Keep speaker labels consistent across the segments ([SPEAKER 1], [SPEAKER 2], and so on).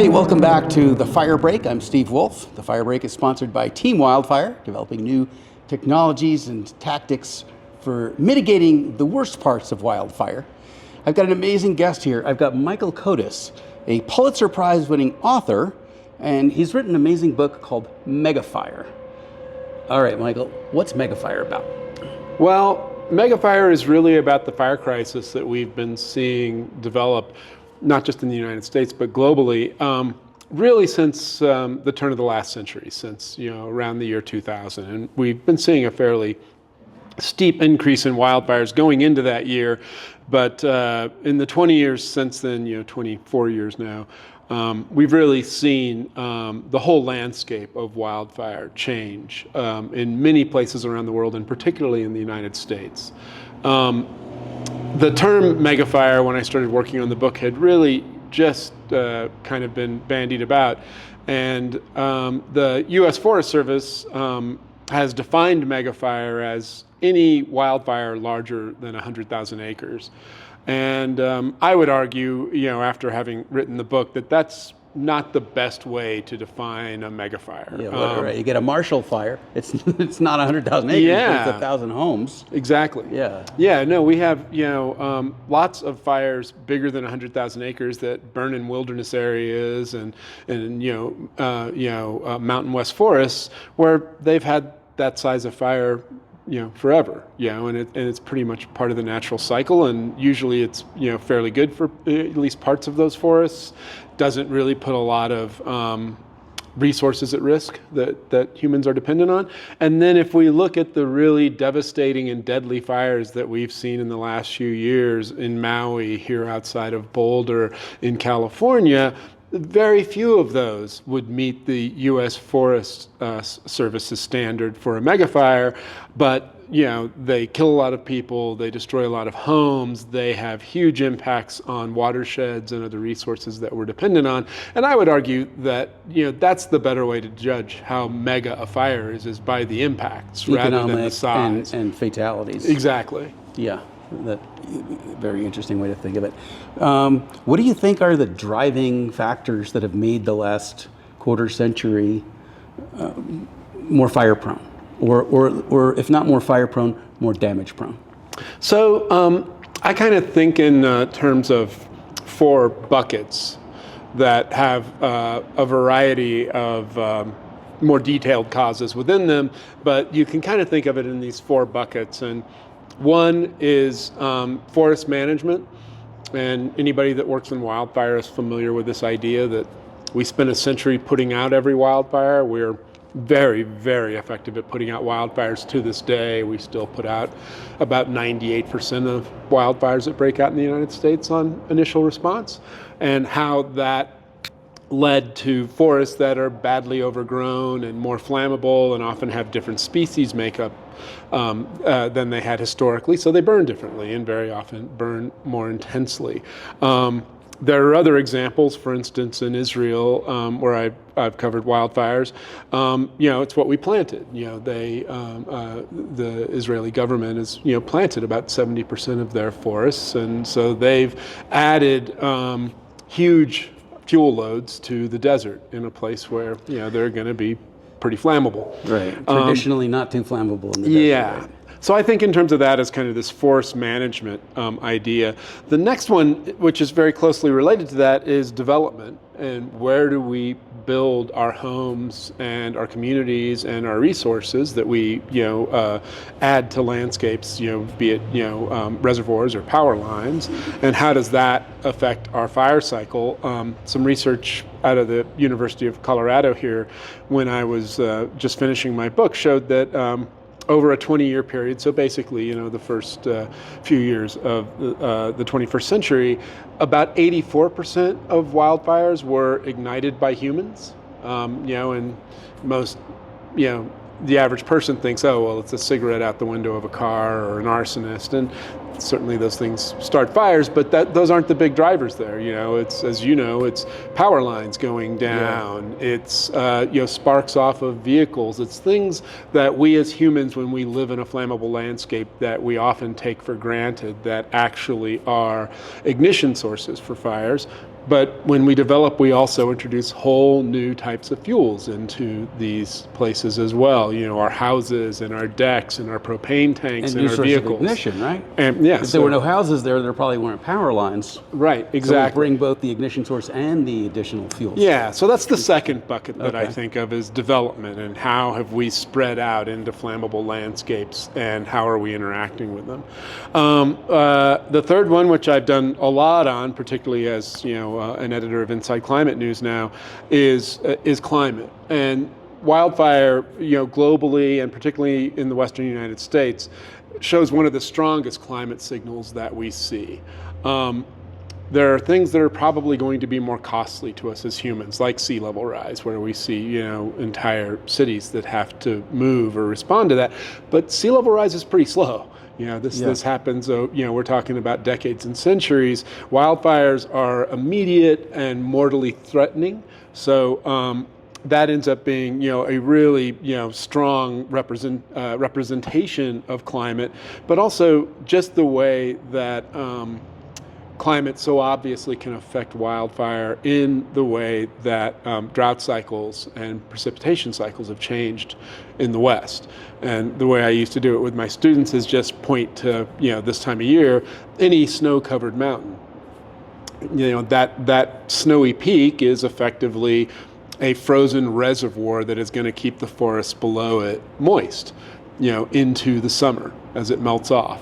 [SPEAKER 1] Hey, welcome back to The Fire Break. I'm Steve Wolf. The Fire Break is sponsored by Team Wildfire, developing new technologies and tactics for mitigating the worst parts of wildfire. I've got an amazing guest here. I've got Michael Kodas, a Pulitzer Prize-winning author, and he's written an amazing book called Megafire. All right, Michael, what's Megafire about?
[SPEAKER 2] Well, Megafire is really about the fire crisis that we've been seeing develop, not just in the United States, but globally, really since the turn of the last century, since around the year 2000. And we've been seeing a fairly steep increase in wildfires going into that year. But in the 20 years since then, 24 years now, we've really seen the whole landscape of wildfire change in many places around the world, and particularly in the United States. The term megafire, when I started working on the book, had really just kind of been bandied about. And the U.S. Forest Service has defined megafire as any wildfire larger than 100,000 acres. And I would argue, after having written the book, that that's not the best way to define a megafire.
[SPEAKER 1] Yeah, right. You get a Marshall fire. It's not 100,000 acres, but it's 1,000 homes.
[SPEAKER 2] Exactly.
[SPEAKER 1] Yeah.
[SPEAKER 2] Yeah. No, we have lots of fires bigger than 100,000 acres that burn in wilderness areas and mountain west forests where they've had that size of fire forever, and it's pretty much part of the natural cycle, and usually it's fairly good for at least parts of those forests. Doesn't really put a lot of resources at risk that humans are dependent on. And then if we look at the really devastating and deadly fires that we've seen in the last few years in Maui, here outside of Boulder, in California, very few of those would meet the U.S. Forest Service's standard for a megafire, but they kill a lot of people, they destroy a lot of homes, they have huge impacts on watersheds and other resources that we're dependent on. And I would argue that that's the better way to judge how mega a fire is by the impacts rather than the size
[SPEAKER 1] and fatalities.
[SPEAKER 2] Exactly.
[SPEAKER 1] Yeah. That very interesting way to think of it. What do you think are the driving factors that have made the last quarter century more fire prone, or if not more fire prone, more damage prone?
[SPEAKER 2] So I kind of think in terms of 4 buckets that have a variety of more detailed causes within them, but you can kind of think of it in these 4 buckets. And one is forest management, and anybody that works in wildfire is familiar with this idea that we spent a century putting out every wildfire. We're very, very effective at putting out wildfires to this day. We still put out about 98% of wildfires that break out in the United States on initial response, and how that led to forests that are badly overgrown and more flammable and often have different species makeup than they had historically. So they burn differently and very often burn more intensely. There are other examples, for instance, in Israel, where I've covered wildfires. It's what we planted. The Israeli government has planted about 70% of their forests, and so they've added huge fuel loads to the desert in a place where they're going to be pretty flammable.
[SPEAKER 1] Right. Traditionally not too flammable in the desert.
[SPEAKER 2] Yeah.
[SPEAKER 1] Right?
[SPEAKER 2] So I think in terms of that as kind of this forest management idea. The next one, which is very closely related to that, is development. And where do we build our homes and our communities and our resources that we add to landscapes, be it reservoirs or power lines, and how does that affect our fire cycle? Some research out of the University of Colorado here, when I was just finishing my book, showed that over a 20-year period, so basically, the first few years of the 21st century, about 84% of wildfires were ignited by humans. And most, the average person thinks, oh, well, it's a cigarette out the window of a car or an arsonist, and certainly those things start fires, but those aren't the big drivers there. It's, as it's power lines going down. Yeah. It's sparks off of vehicles. It's things that we as humans, when we live in a flammable landscape, that we often take for granted, that actually are ignition sources for fires. But when we develop, we also introduce whole new types of fuels into these places as well. Our houses and our decks and our propane tanks and our vehicles.
[SPEAKER 1] Of ignition, right?
[SPEAKER 2] And
[SPEAKER 1] if there were no houses there probably weren't power lines.
[SPEAKER 2] Right, exactly.
[SPEAKER 1] So we bring both the ignition source and the additional fuels.
[SPEAKER 2] Yeah, so that's the second bucket that I think of is development, and how have we spread out into flammable landscapes and how are we interacting with them. The third one, which I've done a lot on, particularly as an editor of Inside Climate News now, is climate. And wildfire, globally and particularly in the Western United States, shows one of the strongest climate signals that we see. There are things that are probably going to be more costly to us as humans, like sea level rise, where we see entire cities that have to move or respond to that. But sea level rise is pretty slow. This happens, we're talking about decades and centuries. Wildfires are immediate and mortally threatening. So that ends up being, a really, strong representation of climate, but also just the way that climate so obviously can affect wildfire in the way that drought cycles and precipitation cycles have changed in the West. And the way I used to do it with my students is just point to, this time of year, any snow-covered mountain. That snowy peak is effectively a frozen reservoir that is going to keep the forest below it moist, into the summer as it melts off.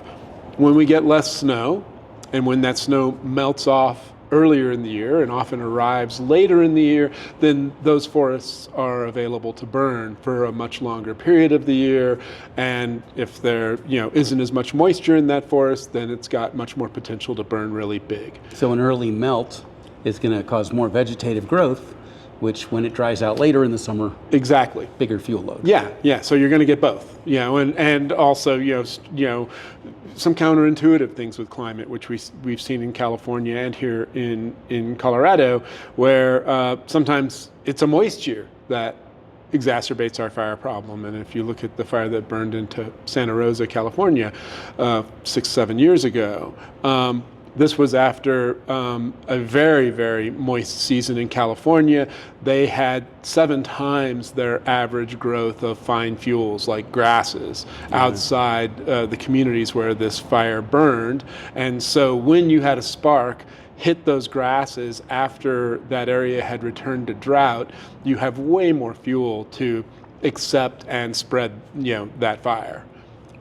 [SPEAKER 2] When we get less snow, and when that snow melts off earlier in the year and often arrives later in the year, then those forests are available to burn for a much longer period of the year. And if there isn't as much moisture in that forest, then it's got much more potential to burn really big.
[SPEAKER 1] So an early melt is going to cause more vegetative growth, which when it dries out later in the summer,
[SPEAKER 2] exactly,
[SPEAKER 1] bigger fuel load.
[SPEAKER 2] Yeah. So you're going to get both, and also some counterintuitive things with climate, which we've seen in California and here in Colorado, where sometimes it's a moisture that exacerbates our fire problem. And if you look at the fire that burned into Santa Rosa, California, 6-7 years ago. This was after a very, very moist season in California. They had 7 times their average growth of fine fuels like grasses outside the communities where this fire burned. And so when you had a spark hit those grasses after that area had returned to drought, you have way more fuel to accept and spread that fire.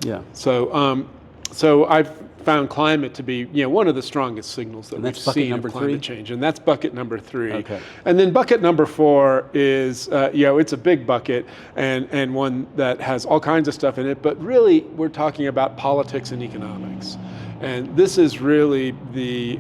[SPEAKER 2] Yeah. So I've found climate to be one of the strongest signals that we've seen of climate change, and that's bucket number 3. Okay. And then bucket number 4 is it's a big bucket and one that has all kinds of stuff in it, but really we're talking about politics and economics, and this is really the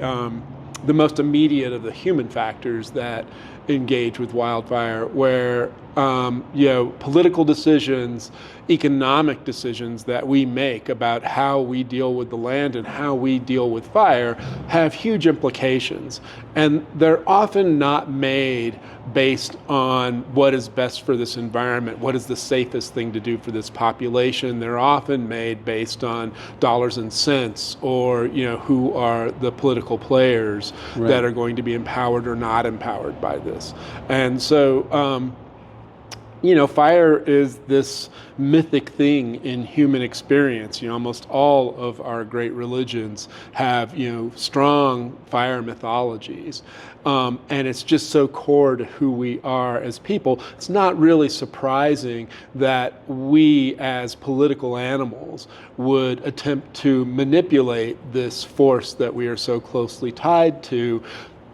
[SPEAKER 2] most immediate of the human factors that engage with wildfire, where political decisions, economic decisions that we make about how we deal with the land and how we deal with fire have huge implications. And they're often not made based on what is best for this environment, what is the safest thing to do for this population. They're often made based on dollars and cents, or who are the political players that are going to be empowered or not empowered by this. And so fire is this mythic thing in human experience. Almost all of our great religions have, strong fire mythologies. And it's just so core to who we are as people. It's not really surprising that we as political animals would attempt to manipulate this force that we are so closely tied to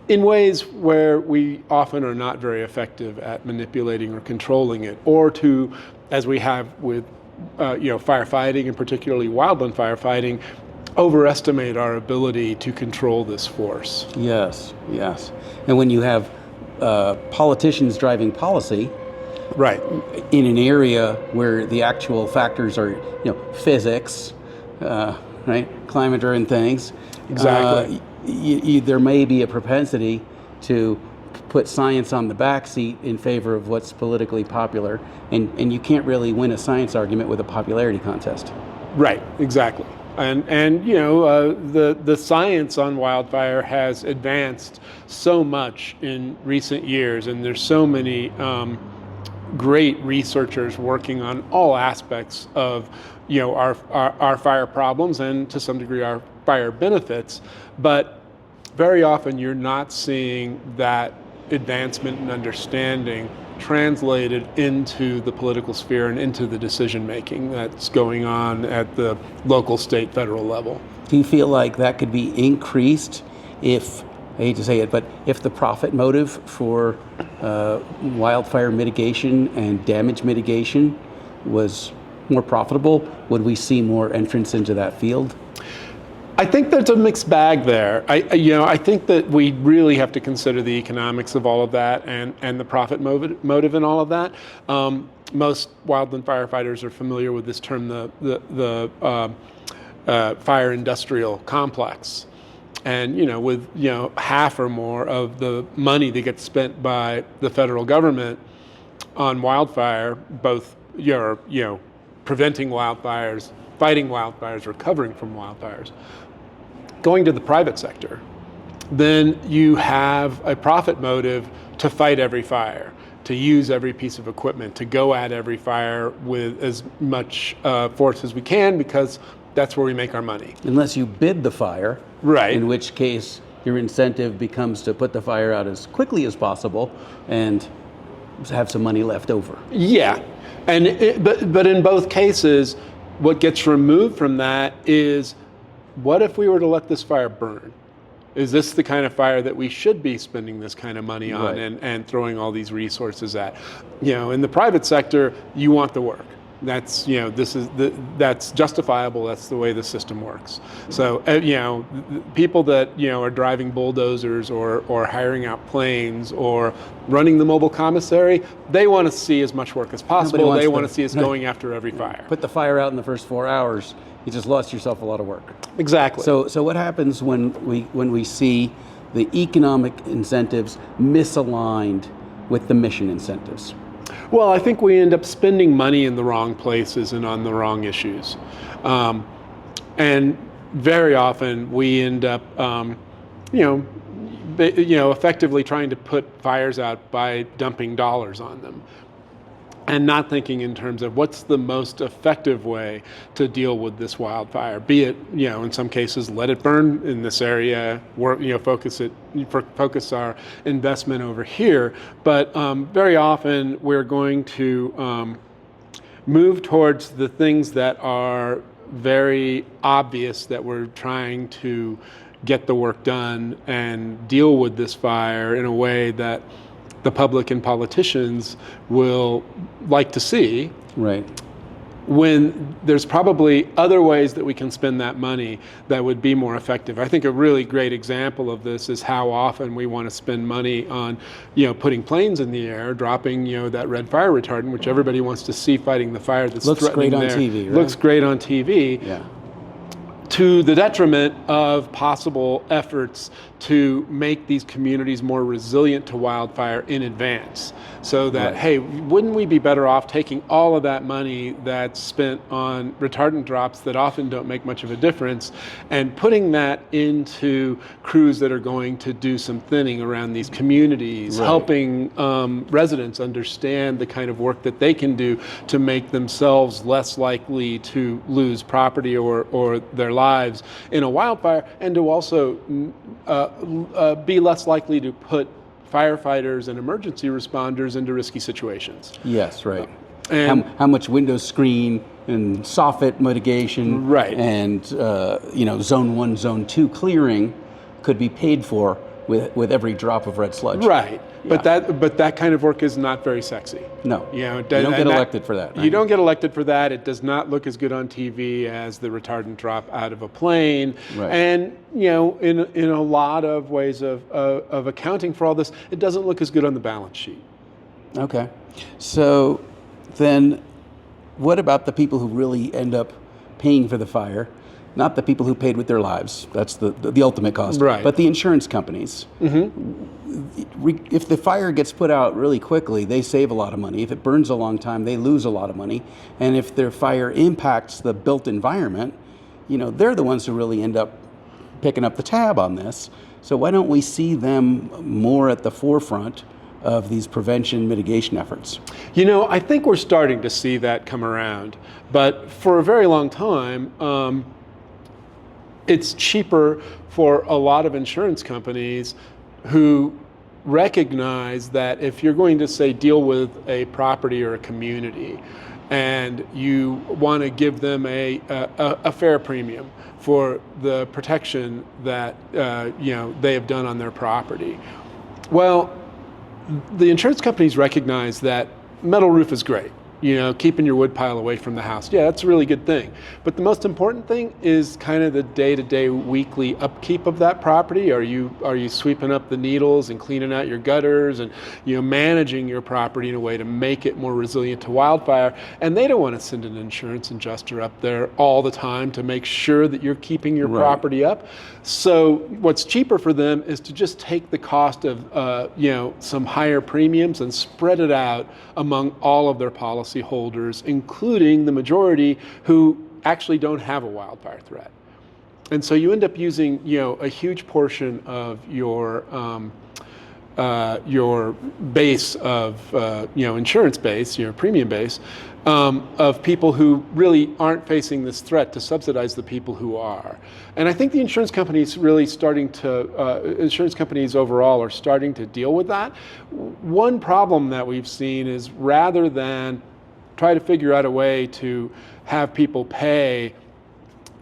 [SPEAKER 2] in ways where we often are not very effective at manipulating or controlling it, or to, as we have with firefighting, and particularly wildland firefighting, overestimate our ability to control this force. Yes.
[SPEAKER 1] And when you have politicians driving policy,
[SPEAKER 2] right,
[SPEAKER 1] in an area where the actual factors are, physics, climate-driven things,
[SPEAKER 2] exactly.
[SPEAKER 1] There may be a propensity to put science on the back seat in favor of what's politically popular, and you can't really win a science argument with a popularity contest.
[SPEAKER 2] Right, exactly. And the science on wildfire has advanced so much in recent years, and there's so many great researchers working on all aspects of our fire problems and to some degree our fire benefits. But very often you're not seeing that advancement in understanding translated into the political sphere and into the decision making that's going on at the local, state, federal level.
[SPEAKER 1] Do you feel like that could be increased if, I hate to say it, but if the profit motive for wildfire mitigation and damage mitigation was more profitable? Would we see more entrance into that field?
[SPEAKER 2] I think there's a mixed bag there. I think that we really have to consider the economics of all of that and the profit motive in all of that. Most wildland firefighters are familiar with this term, the fire industrial complex. And with half or more of the money that gets spent by the federal government on wildfire, both preventing wildfires, fighting wildfires, recovering from wildfires, going to the private sector, then you have a profit motive to fight every fire, to use every piece of equipment, to go at every fire with as much force as we can, because that's where we make our money.
[SPEAKER 1] Unless you bid the fire,
[SPEAKER 2] right? In
[SPEAKER 1] which case your incentive becomes to put the fire out as quickly as possible and have some money left over.
[SPEAKER 2] Yeah, but in both cases, what gets removed from that is, what if we were to let this fire burn? Is this the kind of fire that we should be spending this kind of money on,
[SPEAKER 1] right,
[SPEAKER 2] and throwing all these resources at? In the private sector, you want the work. That's that's justifiable. That's the way the system works. So people that are driving bulldozers or hiring out planes or running the mobile commissary, they want to see as much work as possible. They want to see us going after every fire.
[SPEAKER 1] Put the fire out in the first 4 hours. You just lost yourself a lot of work.
[SPEAKER 2] Exactly.
[SPEAKER 1] So what happens when we see the economic incentives misaligned with the mission incentives?
[SPEAKER 2] Well, I think we end up spending money in the wrong places and on the wrong issues. And very often we end up, effectively trying to put fires out by dumping dollars on them, and not thinking in terms of what's the most effective way to deal with this wildfire. Be it, in some cases, let it burn in this area, focus our investment over here. But very often we're going to move towards the things that are very obvious that we're trying to get the work done and deal with this fire in a way that the public and politicians will like to see.
[SPEAKER 1] Right.
[SPEAKER 2] When there's probably other ways that we can spend that money that would be more effective. I think a really great example of this is how often we want to spend money on, putting planes in the air, dropping, that red fire retardant, which everybody wants to see fighting the fire that's threatening there.
[SPEAKER 1] Looks great on TV, right?
[SPEAKER 2] Looks great on TV.
[SPEAKER 1] Yeah.
[SPEAKER 2] To the detriment of possible efforts to make these communities more resilient to wildfire in advance. So that,
[SPEAKER 1] right,
[SPEAKER 2] hey, wouldn't we be better off taking all of that money that's spent on retardant drops that often don't make much of a difference and putting that into crews that are going to do some thinning around these communities,
[SPEAKER 1] right,
[SPEAKER 2] helping residents understand the kind of work that they can do to make themselves less likely to lose property or their lives in a wildfire, and to also be less likely to put firefighters and emergency responders into risky situations.
[SPEAKER 1] Yes, right.
[SPEAKER 2] And
[SPEAKER 1] how much window screen and soffit mitigation,
[SPEAKER 2] right,
[SPEAKER 1] and zone 1, zone 2 clearing could be paid for with every drop of red sludge.
[SPEAKER 2] Right.
[SPEAKER 1] Yeah.
[SPEAKER 2] But that kind of work is not very sexy.
[SPEAKER 1] No.
[SPEAKER 2] You
[SPEAKER 1] don't get elected for that. Right?
[SPEAKER 2] You don't get elected for that. It does not look as good on TV as the retardant drop out of a plane.
[SPEAKER 1] Right.
[SPEAKER 2] And in a lot of ways of accounting for all this, it doesn't look as good on the balance sheet.
[SPEAKER 1] Okay. So then what about the people who really end up paying for the fire? Not the people who paid with their lives. That's the ultimate cost.
[SPEAKER 2] Right.
[SPEAKER 1] But the insurance companies.
[SPEAKER 2] Mm-hmm.
[SPEAKER 1] If the fire gets put out really quickly, they save a lot of money. If it burns a long time, they lose a lot of money. And if their fire impacts the built environment, they're the ones who really end up picking up the tab on this. So why don't we see them more at the forefront of these prevention mitigation efforts?
[SPEAKER 2] I think we're starting to see that come around, but for a very long time, it's cheaper for a lot of insurance companies who recognize that if you're going to, say, deal with a property or a community, and you want to give them a fair premium for the protection that they have done on their property. Well, the insurance companies recognize that metal roof is great. Keeping your wood pile away from the house. Yeah, that's a really good thing. But the most important thing is kind of the day-to-day, weekly upkeep of that property. Are you sweeping up the needles and cleaning out your gutters and managing your property in a way to make it more resilient to wildfire? And they don't want to send an insurance adjuster up there all the time to make sure that you're keeping your property up. So what's cheaper for them is to just take the cost of some higher premiums and spread it out among all of their policy holders, including the majority who actually don't have a wildfire threat. And so you end up using, a huge portion of your base of, insurance base, your premium base, of people who really aren't facing this threat to subsidize the people who are. And I think the insurance companies insurance companies overall are starting to deal with that. One problem that we've seen is rather than try to figure out a way to have people pay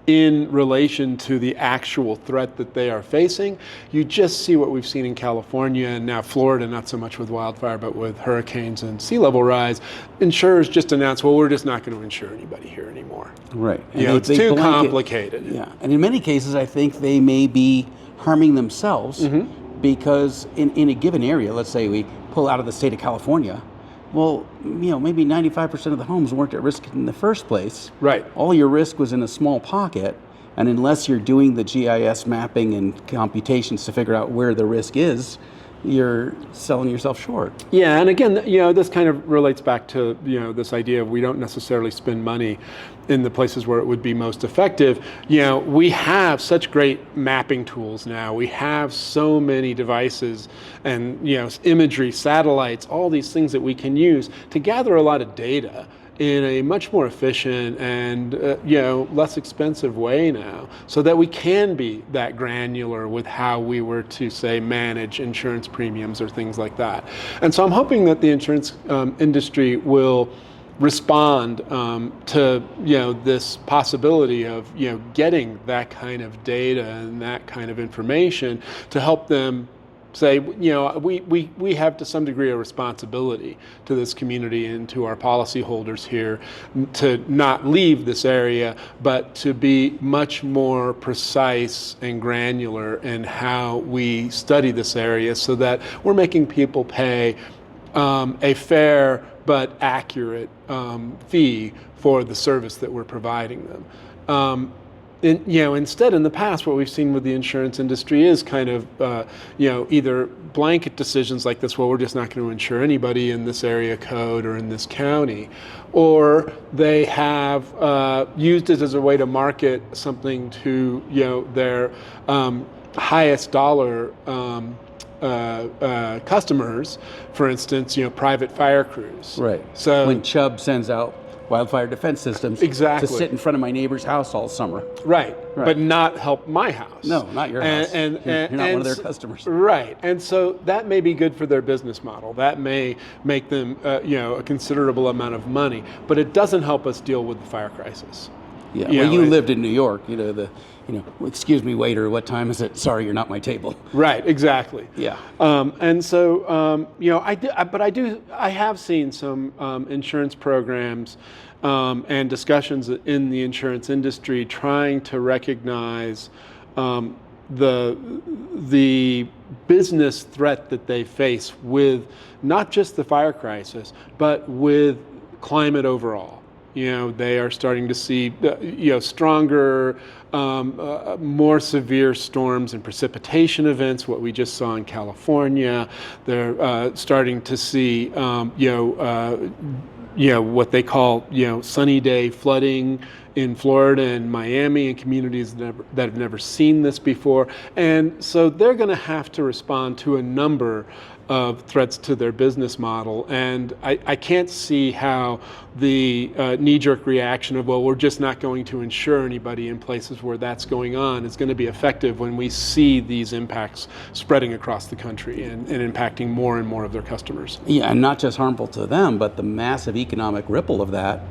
[SPEAKER 2] in relation to the actual threat that they are facing, you just see what we've seen in California and now Florida, not so much with wildfire, but with hurricanes and sea level rise. Insurers just announce, well, we're just not going to insure anybody here anymore.
[SPEAKER 1] Right.
[SPEAKER 2] It's too complicated.
[SPEAKER 1] Yeah. And in many cases, I think they may be harming themselves because in a given area, let's say we pull out of the state of California, well, maybe 95% of the homes weren't at risk in the first place.
[SPEAKER 2] Right.
[SPEAKER 1] All your risk was in a small pocket, and unless you're doing the GIS mapping and computations to figure out where the risk is, you're selling yourself short.
[SPEAKER 2] Yeah, and again, this kind of relates back to, this idea of we don't necessarily spend money in the places where it would be most effective. We have such great mapping tools now. We have so many devices and, imagery, satellites, all these things that we can use to gather a lot of data in a much more efficient and less expensive way now, so that we can be that granular with how we were to, say, manage insurance premiums or things like that. And so I'm hoping that the insurance industry will respond to this possibility of getting that kind of data and that kind of information to help them say, we have to some degree a responsibility to this community and to our policyholders here to not leave this area, but to be much more precise and granular in how we study this area so that we're making people pay a fair but accurate fee for the service that we're providing them. Instead, in the past, what we've seen with the insurance industry is kind of, either blanket decisions like this, well, we're just not going to insure anybody in this area code or in this county, or they have used it as a way to market something to, their highest dollar customers, for instance, private fire crews.
[SPEAKER 1] Right.
[SPEAKER 2] So
[SPEAKER 1] when Chubb sends out wildfire defense systems
[SPEAKER 2] exactly
[SPEAKER 1] to sit in front of my neighbor's house all summer.
[SPEAKER 2] Right. But not help my house.
[SPEAKER 1] No, not your house.
[SPEAKER 2] And
[SPEAKER 1] you're not one of their customers.
[SPEAKER 2] Right. And so that may be good for their business model. That may make them, a considerable amount of money. But it doesn't help us deal with the fire crisis.
[SPEAKER 1] Yeah. You lived in New York. Excuse me, waiter, what time is it? Sorry, you're not my table.
[SPEAKER 2] Right. Exactly.
[SPEAKER 1] Yeah.
[SPEAKER 2] And so, I have seen some insurance programs and discussions in the insurance industry trying to recognize the business threat that they face with not just the fire crisis, but with climate overall. They are starting to see, stronger more severe storms and precipitation events, what we just saw in California. They're starting to see, what they call, sunny day flooding in Florida and Miami and communities that have never seen this before. And so they're going to have to respond to a number of threats to their business model. And I can't see how the knee-jerk reaction of, well, we're just not going to insure anybody in places where that's going on is going to be effective when we see these impacts spreading across the country and impacting more and more of their customers.
[SPEAKER 1] Yeah, and not just harmful to them, but the massive economic ripple of that.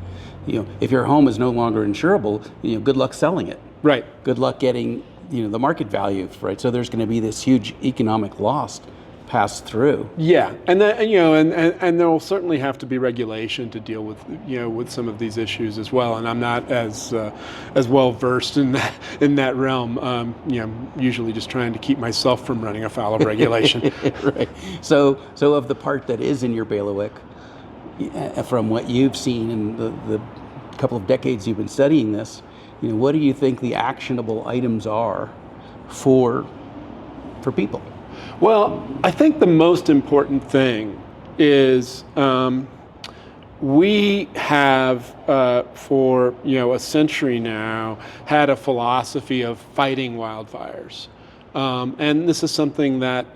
[SPEAKER 1] If your home is no longer insurable, good luck selling it.
[SPEAKER 2] Right.
[SPEAKER 1] Good luck getting, the market value, right? So there's going to be this huge economic loss passed through.
[SPEAKER 2] Yeah, and there will certainly have to be regulation to deal with with some of these issues as well. And I'm not as well versed in that realm. Usually just trying to keep myself from running afoul of regulation.
[SPEAKER 1] Right. So of the part that is in your bailiwick, from what you've seen in the couple of decades you've been studying this, what do you think the actionable items are for people?
[SPEAKER 2] Well, I think the most important thing is we have, for a century now, had a philosophy of fighting wildfires. And this is something that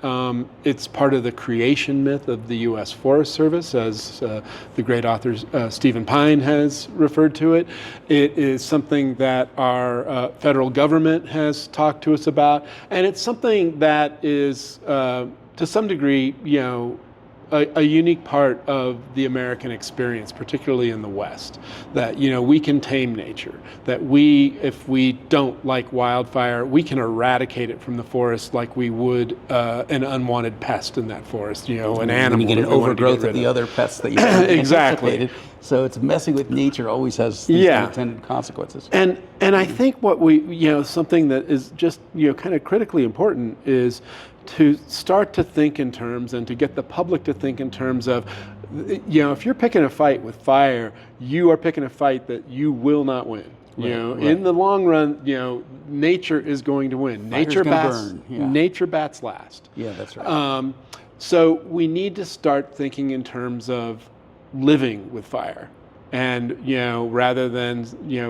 [SPEAKER 2] it's part of the creation myth of the U.S. Forest Service, as the great author Stephen Pine has referred to it. It is something that our federal government has talked to us about, and it's something that is, to some degree, a unique part of the American experience, particularly in the West, that we can tame nature, that if we don't like wildfire, we can eradicate it from the forest like we would an unwanted pest in that forest, an animal.
[SPEAKER 1] You get an overgrowth of the other pests that you
[SPEAKER 2] exactly.
[SPEAKER 1] anticipated. So it's messing with nature always has these unintended consequences.
[SPEAKER 2] And I think what we something that is just kind of critically important is to start to think in terms, and to get the public to think in terms of, if you're picking a fight with fire, you are picking a fight that you will not win. Right. In the long run, nature is going to win. Nature bats last.
[SPEAKER 1] Yeah, that's right.
[SPEAKER 2] So we need to start thinking in terms of living with fire. And, rather than,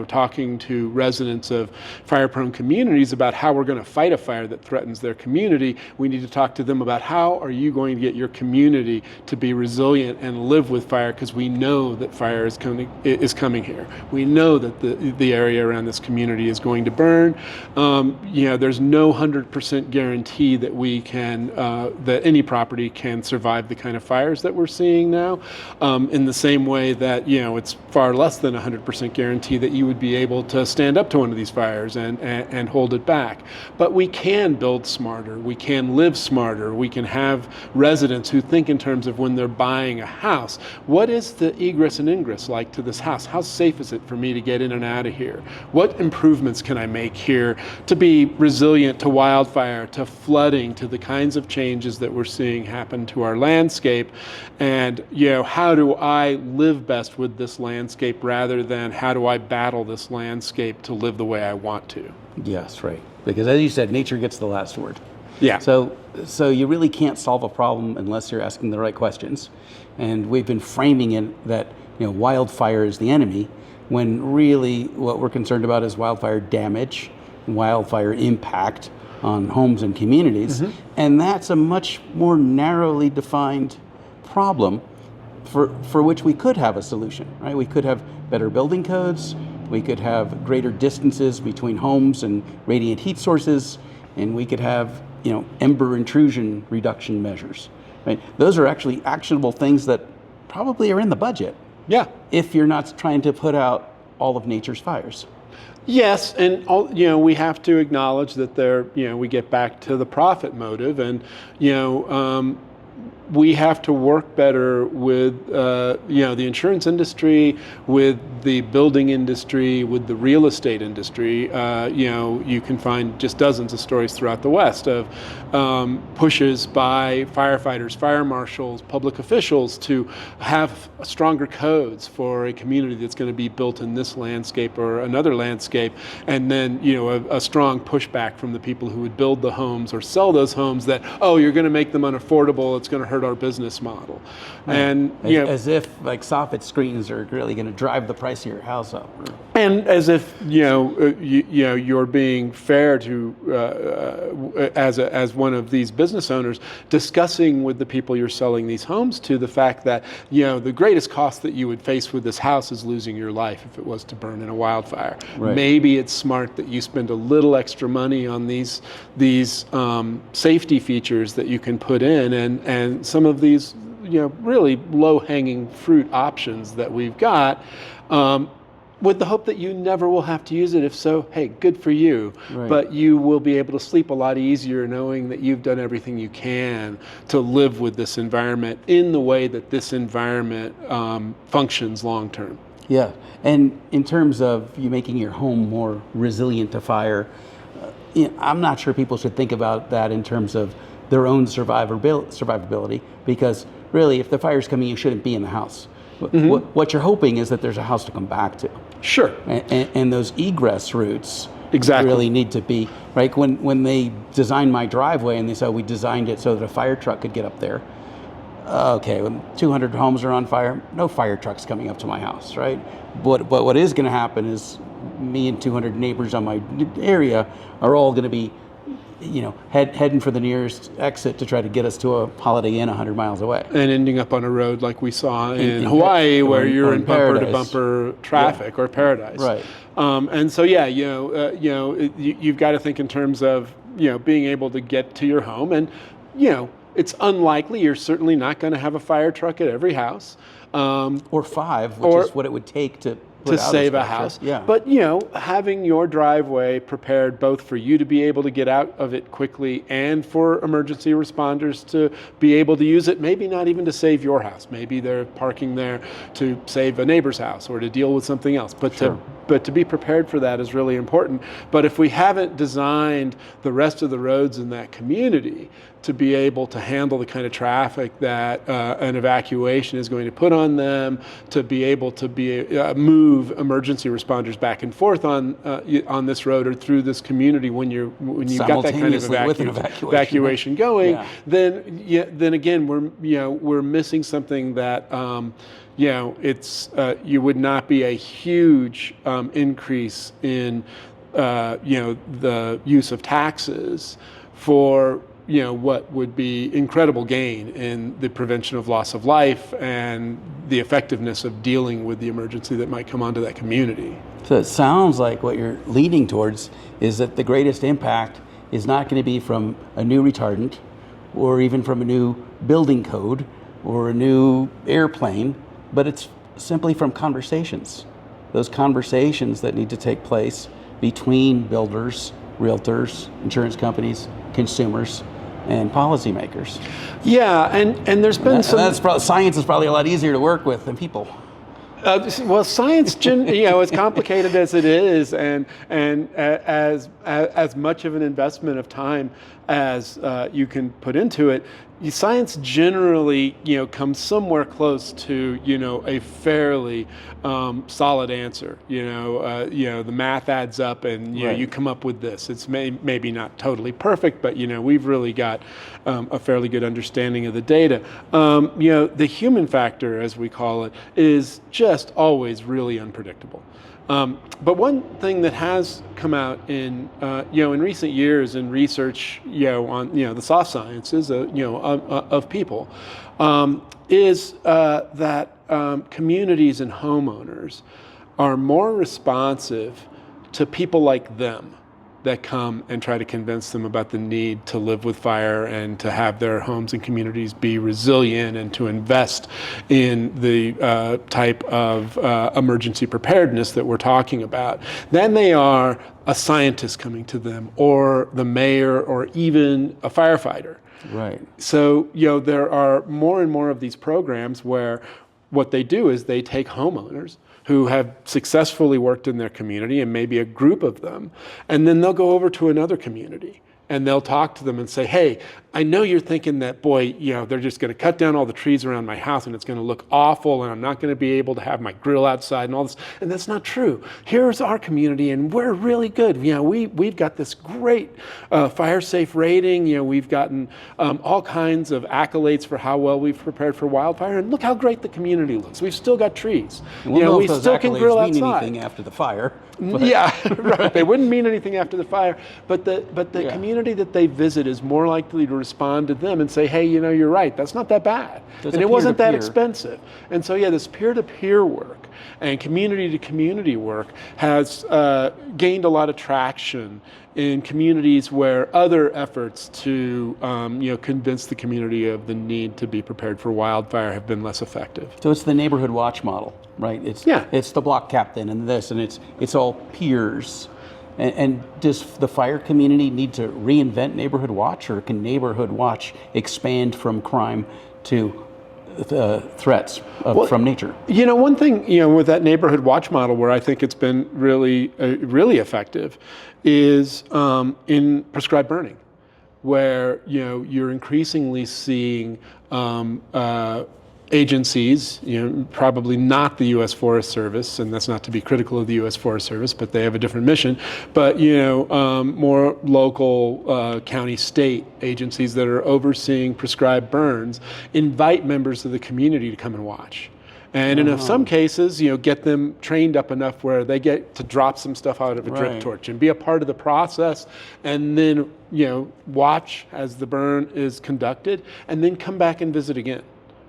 [SPEAKER 2] talking to residents of fire-prone communities about how we're going to fight a fire that threatens their community, we need to talk to them about how are you going to get your community to be resilient and live with fire, because we know that fire is coming here. We know that the area around this community is going to burn. There's no 100% guarantee that we can, that any property can survive the kind of fires that we're seeing now. In the same way that, it's far less than 100% guarantee that you would be able to stand up to one of these fires and hold it back. But we can build smarter. We can live smarter. We can have residents who think in terms of when they're buying a house. What is the egress and ingress like to this house? How safe is it for me to get in and out of here? What improvements can I make here to be resilient to wildfire, to flooding, to the kinds of changes that we're seeing happen to our landscape? And, how do I live best with this landscape rather than how do I battle this landscape to live the way I want to?
[SPEAKER 1] Yes, right. Because as you said, nature gets the last word.
[SPEAKER 2] Yeah.
[SPEAKER 1] So you really can't solve a problem unless you're asking the right questions. And we've been framing it that, wildfire is the enemy, when really what we're concerned about is wildfire damage, wildfire impact on homes and communities. Mm-hmm. And that's a much more narrowly defined problem for which we could have a solution, right? We could have better building codes, we could have greater distances between homes and radiant heat sources, and we could have, ember intrusion reduction measures, right? Those are actually actionable things that probably are in the budget.
[SPEAKER 2] Yeah.
[SPEAKER 1] If you're not trying to put out all of nature's fires.
[SPEAKER 2] Yes, and we have to acknowledge that we get back to the profit motive, and we have to work better with the insurance industry, with the building industry, with the real estate industry. You can find just dozens of stories throughout the West of pushes by firefighters, fire marshals, public officials to have stronger codes for a community that's going to be built in this landscape or another landscape, and then a strong pushback from the people who would build the homes or sell those homes that, oh, you're going to make them unaffordable, it's going to hurt our business model. Right. And
[SPEAKER 1] as if like soffit screens are really going to drive the price of your house up.
[SPEAKER 2] And as if you're being fair to as one of these business owners, discussing with the people you're selling these homes to the fact that the greatest cost that you would face with this house is losing your life if it was to burn in a wildfire. Right. Maybe it's smart that you spend a little extra money on these safety features that you can put in, and some of these really low-hanging fruit options that we've got, with the hope that you never will have to use it. If so, hey, good for you. Right. But you will be able to sleep a lot easier knowing that you've done everything you can to live with this environment in the way that this environment functions long term.
[SPEAKER 1] Yeah, and in terms of you making your home more resilient to fire, I'm not sure people should think about that in terms of their own survivability, because really, if the fire's coming, you shouldn't be in the house. Mm-hmm. What you're hoping is that there's a house to come back to.
[SPEAKER 2] Sure.
[SPEAKER 1] And those egress routes
[SPEAKER 2] exactly
[SPEAKER 1] really need to be, right? When they designed my driveway and they said we designed it so that a fire truck could get up there. Okay, when 200 homes are on fire, no fire truck's coming up to my house, right? But what is going to happen is me and 200 neighbors on my area are all going to be heading for the nearest exit to try to get us to a Holiday Inn 100 miles away.
[SPEAKER 2] And ending up on a road like we saw in Hawaii, where you're in bumper-to-bumper traffic, or paradise.
[SPEAKER 1] Right.
[SPEAKER 2] And so, you've got to think in terms of, being able to get to your home. And, it's unlikely, you're certainly not going to have a fire truck at every house.
[SPEAKER 1] Or five, which is what it would take to
[SPEAKER 2] save a house.
[SPEAKER 1] Yeah.
[SPEAKER 2] But, having your driveway prepared both for you to be able to get out of it quickly and for emergency responders to be able to use it, maybe not even to save your house. Maybe they're parking there to save a neighbor's house or to deal with something else. But
[SPEAKER 1] sure.
[SPEAKER 2] to be prepared for that is really important. But if we haven't designed the rest of the roads in that community to be able to handle the kind of traffic that an evacuation is going to put on them, to be able to move emergency responders back and forth on this road or through this community when you've got that kind of evacuation going, then again we're missing something that you would not be a huge increase in the use of taxes for what would be incredible gain in the prevention of loss of life and the effectiveness of dealing with the emergency that might come onto that community.
[SPEAKER 1] So it sounds like what you're leading towards is that the greatest impact is not going to be from a new retardant or even from a new building code or a new airplane, but it's simply from conversations. Those conversations that need to take place between builders, realtors, insurance companies, consumers, and policymakers.
[SPEAKER 2] Yeah, and there's been
[SPEAKER 1] science is probably a lot easier to work with than people.
[SPEAKER 2] Well, science, as complicated as it is, and as much of an investment of time as you can put into it, science generally, comes somewhere close to, a fairly solid answer. The math adds up, and
[SPEAKER 1] right.
[SPEAKER 2] You come up with this. It's maybe not totally perfect, but we've really got a fairly good understanding of the data. The human factor, as we call it, is just always really unpredictable. But one thing that has come out in recent years in research on the soft sciences of people is that communities and homeowners are more responsive to people like them that come and try to convince them about the need to live with fire and to have their homes and communities be resilient and to invest in the type of emergency preparedness that we're talking about, than they are a scientist coming to them or the mayor or even a firefighter.
[SPEAKER 1] Right.
[SPEAKER 2] So, there are more and more of these programs where what they do is they take homeowners who have successfully worked in their community, and maybe a group of them, and then they'll go over to another community and they'll talk to them and say, hey, I know you're thinking that, boy, they're just going to cut down all the trees around my house and it's going to look awful and I'm not going to be able to have my grill outside and all this. And that's not true. Here's our community and we're really good. We've got this great fire safe rating. We've gotten all kinds of accolades for how well we've prepared for wildfire. And look how great the community looks. We've still got trees.
[SPEAKER 1] Well,
[SPEAKER 2] we still can grill
[SPEAKER 1] mean
[SPEAKER 2] outside.
[SPEAKER 1] Anything after the fire.
[SPEAKER 2] Yeah, right. They wouldn't mean anything after the fire, but the community that they visit is more likely to respond to them and say, hey, you're right, that's not that bad.
[SPEAKER 1] There's
[SPEAKER 2] and it wasn't that expensive. And so, this peer-to-peer work and community-to-community work has gained a lot of traction in communities where other efforts to convince the community of the need to be prepared for wildfire have been less effective.
[SPEAKER 1] So it's the neighborhood watch model, right? It's the block captain and this, and it's all peers. And does the fire community need to reinvent neighborhood watch, or can neighborhood watch expand from crime to threats from nature?
[SPEAKER 2] One thing, with that neighborhood watch model where I think it's been really, really effective is in prescribed burning, where, you're increasingly seeing agencies, probably not the U.S. Forest Service, and that's not to be critical of the U.S. Forest Service, but they have a different mission, but, more local county, state agencies that are overseeing prescribed burns invite members of the community to come and watch. And in some cases, get them trained up enough where they get to drop some stuff out of a drip torch and be a part of the process, and then, watch as the burn is conducted, and then come back and visit again.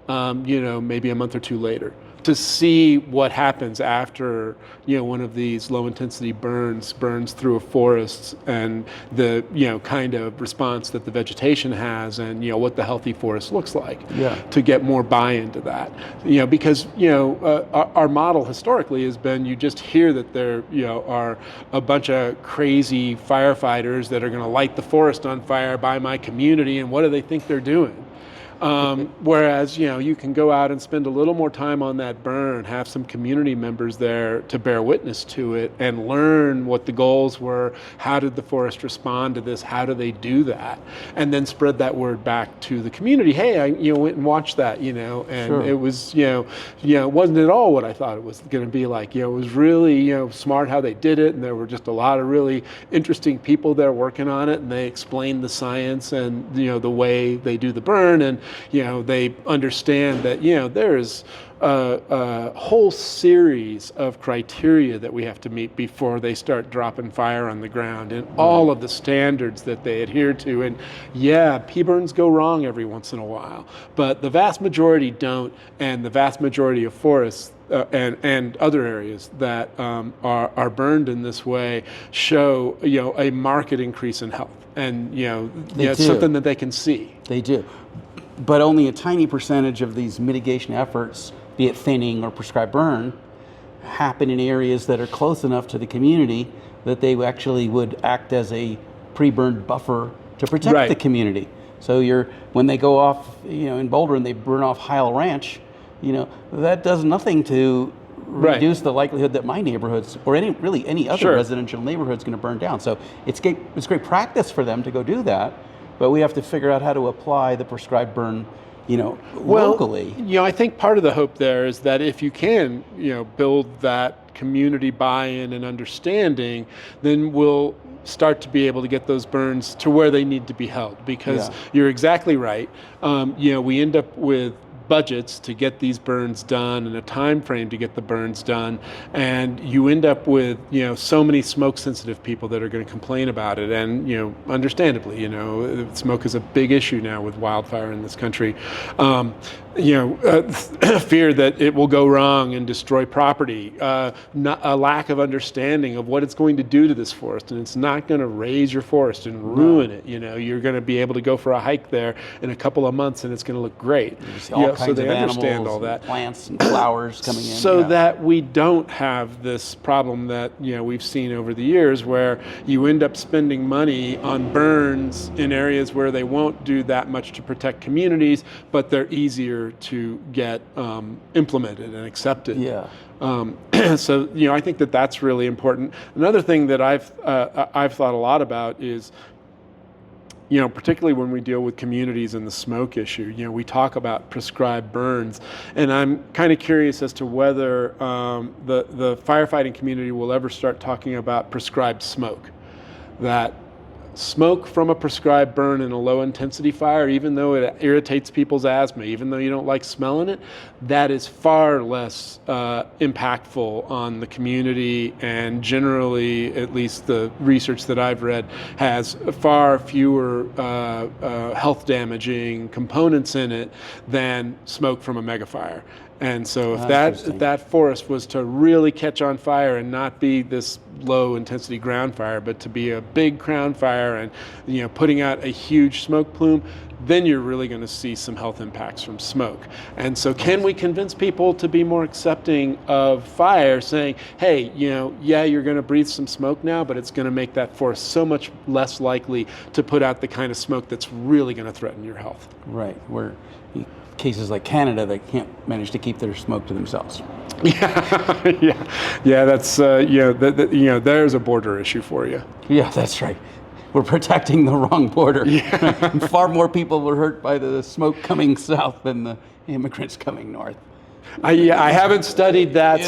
[SPEAKER 2] Maybe a month or two later, to see what happens after, one of these low intensity burns through a forest, and the, kind of response that the vegetation has, and, what the healthy forest looks like, to get more buy-in to that. Because, our model historically has been, you just hear that there, are a bunch of crazy firefighters that are going to light the forest on fire by my community, and what do they think they're doing? Whereas, you can go out and spend a little more time on that burn, have some community members there to bear witness to it and learn what the goals were. How did the forest respond to this? How do they do that? And then spread that word back to the community. Hey, I went and watched that, and it was, it wasn't at all what I thought it was going to be like. It was really, smart how they did it. And there were just a lot of really interesting people there working on it. And they explained the science and, the way they do the burn. And, they understand that, there's a whole series of criteria that we have to meet before they start dropping fire on the ground, and all of the standards that they adhere to. And P-burns go wrong every once in a while, but the vast majority don't, and the vast majority of forests and other areas that are burned in this way show, a marked increase in health. And, it's something that they can see.
[SPEAKER 1] They do. But only a tiny percentage of these mitigation efforts, be it thinning or prescribed burn, happen in areas that are close enough to the community that they actually would act as a pre-burned buffer to protect the community. So when they go off, in Boulder and they burn off Heil Ranch, that does nothing to reduce the likelihood that my neighborhoods or any other residential neighborhood is going to burn down. So it's great practice for them to go do that. But we have to figure out how to apply the prescribed burn, locally.
[SPEAKER 2] I think part of the hope there is that if you can, build that community buy-in and understanding, then we'll start to be able to get those burns to where they need to be held. Because you're exactly right. We end up with budgets to get these burns done and a time frame to get the burns done, and you end up with so many smoke sensitive people that are going to complain about it, and understandably, smoke is a big issue now with wildfire in this country. Fear that it will go wrong and destroy property, not a lack of understanding of what it's going to do to this forest, and it's not going to raise your forest and ruin it. You're going to be able to go for a hike there in a couple of months, and it's going to look great.
[SPEAKER 1] All kinds
[SPEAKER 2] so they
[SPEAKER 1] of
[SPEAKER 2] understand
[SPEAKER 1] animals,
[SPEAKER 2] all that,
[SPEAKER 1] plants and flowers coming in,
[SPEAKER 2] so that we don't have this problem that we've seen over the years, where you end up spending money on burns in areas where they won't do that much to protect communities, but they're easier to get implemented and accepted.
[SPEAKER 1] Yeah.
[SPEAKER 2] So I think that that's really important. Another thing that I've thought a lot about is, particularly when we deal with communities and the smoke issue, we talk about prescribed burns, and I'm kind of curious as to whether the firefighting community will ever start talking about prescribed smoke. That smoke from a prescribed burn in a low intensity fire, even though it irritates people's asthma, even though you don't like smelling it, that is far less impactful on the community, and generally, at least the research that I've read, has far fewer health damaging components in it than smoke from a megafire. And so if that forest was to really catch on fire and not be this low intensity ground fire, but to be a big ground fire and putting out a huge smoke plume, then you're really going to see some health impacts from smoke. And so can we convince people to be more accepting of fire, saying, hey, you're going to breathe some smoke now, but it's going to make that forest so much less likely to put out the kind of smoke that's really going to threaten your health.
[SPEAKER 1] Right. Where cases like Canada, they can't manage to keep their smoke to themselves.
[SPEAKER 2] Yeah. That's there's a border issue for you.
[SPEAKER 1] Yeah, that's right. We're protecting the wrong border. Yeah. Far more people were hurt by the smoke coming south than the immigrants coming north.
[SPEAKER 2] I haven't studied that,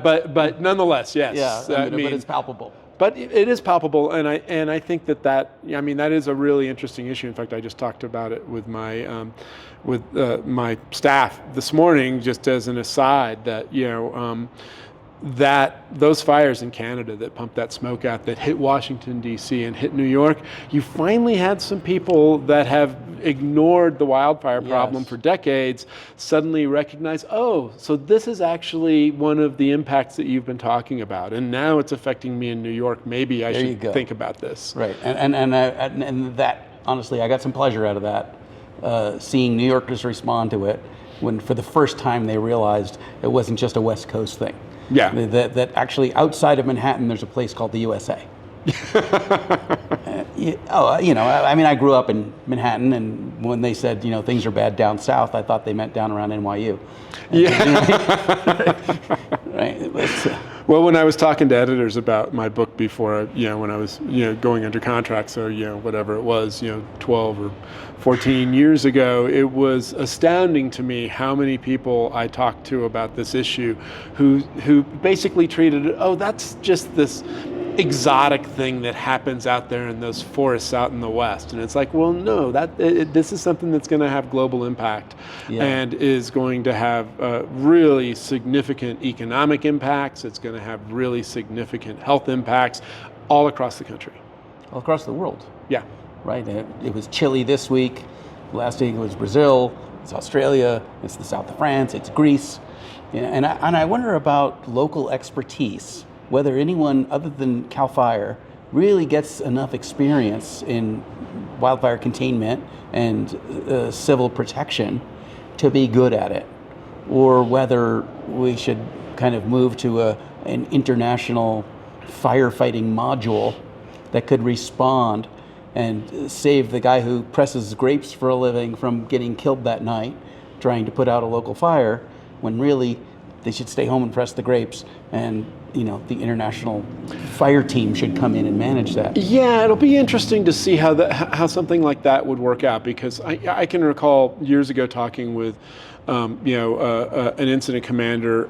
[SPEAKER 2] but nonetheless, yes.
[SPEAKER 1] Yeah, but it's palpable.
[SPEAKER 2] But it is palpable, and I think that is a really interesting issue. In fact, I just talked about it with my my staff this morning, just as an aside, that that those fires in Canada that pumped that smoke out, that hit Washington, D.C. and hit New York, you finally had some people that have ignored the wildfire problem for decades suddenly recognize, oh, so this is actually one of the impacts that you've been talking about, and now it's affecting me in New York. Maybe I should think about this.
[SPEAKER 1] Right, and that, honestly, I got some pleasure out of that, seeing New Yorkers respond to it when for the first time they realized it wasn't just a West Coast thing.
[SPEAKER 2] Yeah.
[SPEAKER 1] That actually outside of Manhattan, there's a place called the USA. I grew up in Manhattan, and when they said, things are bad down south, I thought they meant down around NYU. Right.
[SPEAKER 2] Well, when I was talking to editors about my book before, when I was, going under contract, so, whatever it was, 12 or 14 years ago, it was astounding to me how many people I talked to about this issue who basically treated it, oh, that's just this exotic thing that happens out there in those forests out in the West. And it's like, well, no, this is something that's going to have global impact and is going to have really significant economic impacts. It's going to have really significant health impacts all across the country.
[SPEAKER 1] All across the world.
[SPEAKER 2] Yeah.
[SPEAKER 1] Right. It was Chile this week. Last week it was Brazil. It's Australia. It's the south of France. It's Greece. And I wonder about local expertise, whether anyone other than CAL FIRE really gets enough experience in wildfire containment and civil protection to be good at it, or whether we should kind of move to an international firefighting module that could respond and save the guy who presses grapes for a living from getting killed that night trying to put out a local fire, when really they should stay home and press the grapes, and the international fire team should come in and manage that. Yeah,
[SPEAKER 2] it'll be interesting to see how something like that would work out, because I can recall years ago talking with an incident commander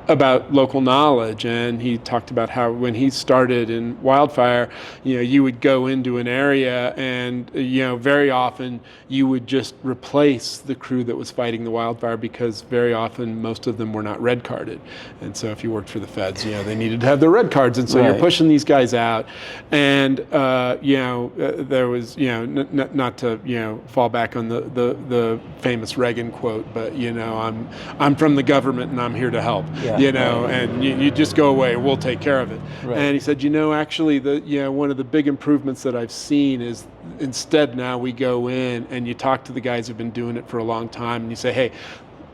[SPEAKER 2] about local knowledge, and he talked about how when he started in Wildfire, you would go into an area and very often you would just replace the crew that was fighting the wildfire, because very often most of them were not red carded, and so if you worked for the feds, they needed to have their red cards, and so you're pushing these guys out, and there was not to fall back on the famous Reagan quote, but I'm from the government and I'm here to help. And you just go away, we'll take care of it. Right. And he said, actually, one of the big improvements that I've seen is instead now we go in and you talk to the guys who've been doing it for a long time, and you say, hey,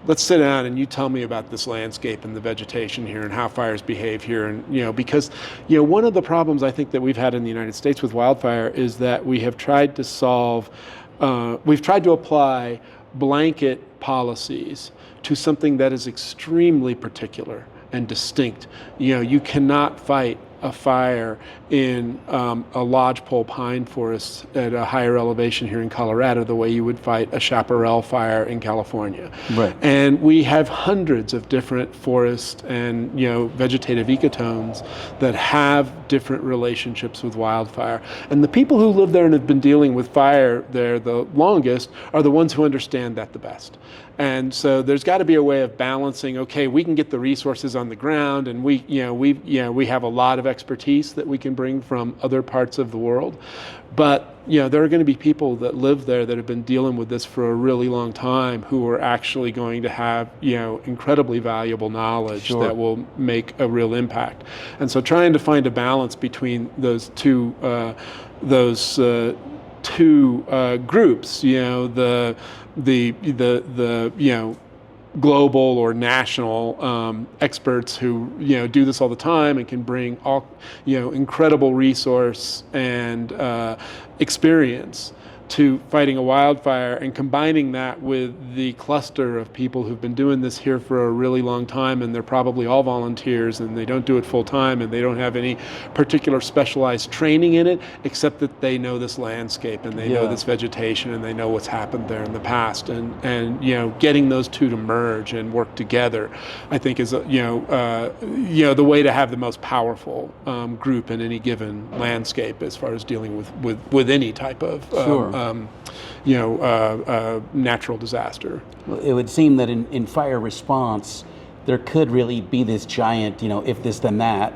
[SPEAKER 2] let's sit down and you tell me about this landscape and the vegetation here and how fires behave here. And, because, one of the problems I think that we've had in the United States with wildfire is that we have tried to we've tried to apply blanket policies to something that is extremely particular and distinct. You cannot fight a fire in a lodgepole pine forest at a higher elevation here in Colorado the way you would fight a chaparral fire in California. Right. And we have hundreds of different forest and vegetative ecotones that have different relationships with wildfire. And the people who live there and have been dealing with fire there the longest are the ones who understand that the best. And so there's got to be a way of balancing, okay, we can get the resources on the ground, and we have a lot of expertise that we can bring from other parts of the world. But, there are going to be people that live there that have been dealing with this for a really long time who are actually going to have, incredibly valuable knowledge that will make a real impact. And so trying to find a balance between those two groups, the global or national experts who do this all the time and can bring all incredible resource and experience to fighting a wildfire, and combining that with the cluster of people who've been doing this here for a really long time, and they're probably all volunteers and they don't do it full time and they don't have any particular specialized training in it, except that they know this landscape and they know this vegetation and they know what's happened there in the past, and getting those two to merge and work together, I think is the way to have the most powerful group in any given landscape as far as dealing with any type of natural disaster.
[SPEAKER 1] Well, it would seem that in fire response, there could really be this giant, if this then that,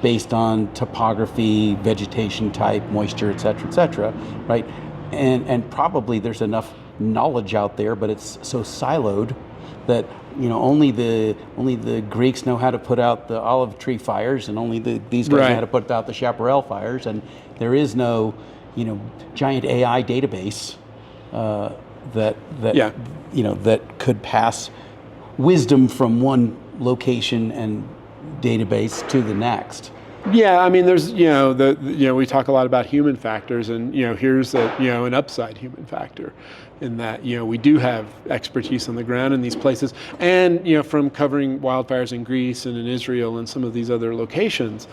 [SPEAKER 1] based on topography, vegetation type, moisture, et cetera, right? And probably there's enough knowledge out there, but it's so siloed that only the Greeks know how to put out the olive tree fires, and only these guys know how to put out the chaparral fires, and there is no giant AI database that could pass wisdom from one location and database to the next.
[SPEAKER 2] Yeah, I mean, there's we talk a lot about human factors, and here's an upside human factor, in that we do have expertise on the ground in these places, and from covering wildfires in Greece and in Israel and some of these other locations.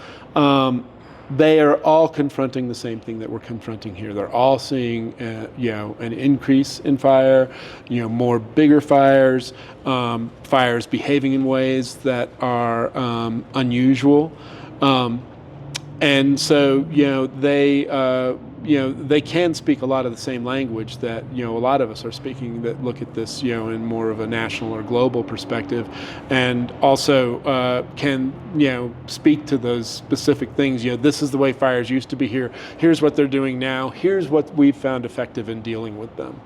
[SPEAKER 2] They are all confronting the same thing that we're confronting here. They're all seeing, an increase in fire, more bigger fires, fires behaving in ways that are unusual, and so they can speak a lot of the same language that a lot of us are speaking, that look at this in more of a national or global perspective, and also can speak to those specific things. This is the way fires used to be here. Here's what they're doing now. Here's what we've found effective in dealing with them.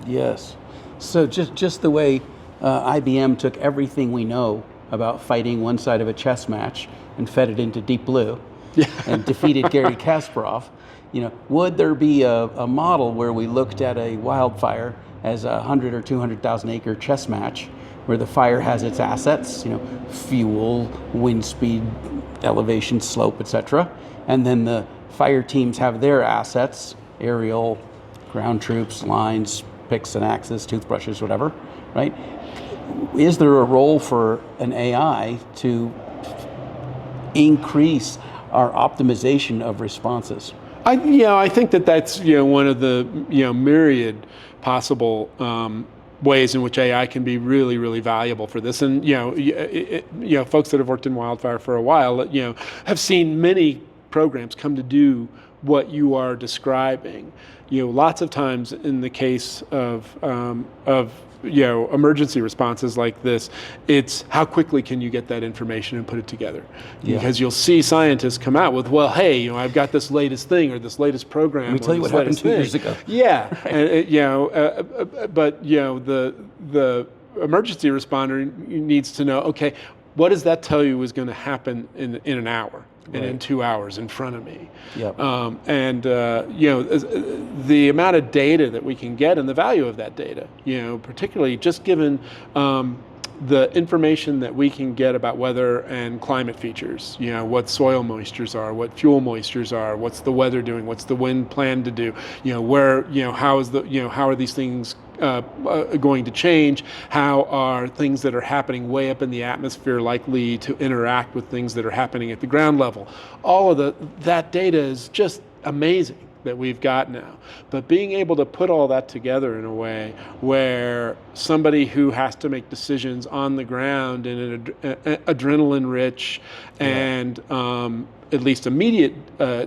[SPEAKER 2] Yes.
[SPEAKER 1] So just the way IBM took everything we know about fighting one side of a chess match and fed it into Deep Blue, and defeated Garry Kasparov. Would there be a model where we looked at a wildfire as a 100 or 200,000 acre chess match, where the fire has its assets, fuel, wind speed, elevation, slope, etc., and then the fire teams have their assets, aerial, ground troops, lines, picks and axes, toothbrushes, whatever, right? Is there a role for an AI to increase our optimization of responses?
[SPEAKER 2] I think that's one of the myriad possible ways in which AI can be really, really valuable for this. And folks that have worked in wildfire for a while, have seen many programs come to do what you are describing. Lots of times in the case of emergency responses like this, it's how quickly can you get that information and put it together?
[SPEAKER 1] Yeah.
[SPEAKER 2] Because you'll see scientists come out with, well, hey, I've got this latest thing or this latest program.
[SPEAKER 1] Let me tell you what happened 2 years ago.
[SPEAKER 2] Yeah, and, but the emergency responder needs to know, okay, what does that tell you is going to happen in an hour? And in 2 hours in front of me.
[SPEAKER 1] Yep.
[SPEAKER 2] The amount of data that we can get and the value of that data, particularly just given the information that we can get about weather and climate features, what soil moistures are, what fuel moistures are, what's the weather doing, what's the wind planned to do, how are these things going to change? How are things that are happening way up in the atmosphere likely to interact with things that are happening at the ground level? All of that data is just amazing that we've got now. But being able to put all that together in a way where somebody who has to make decisions on the ground in an adrenaline-rich and at least immediate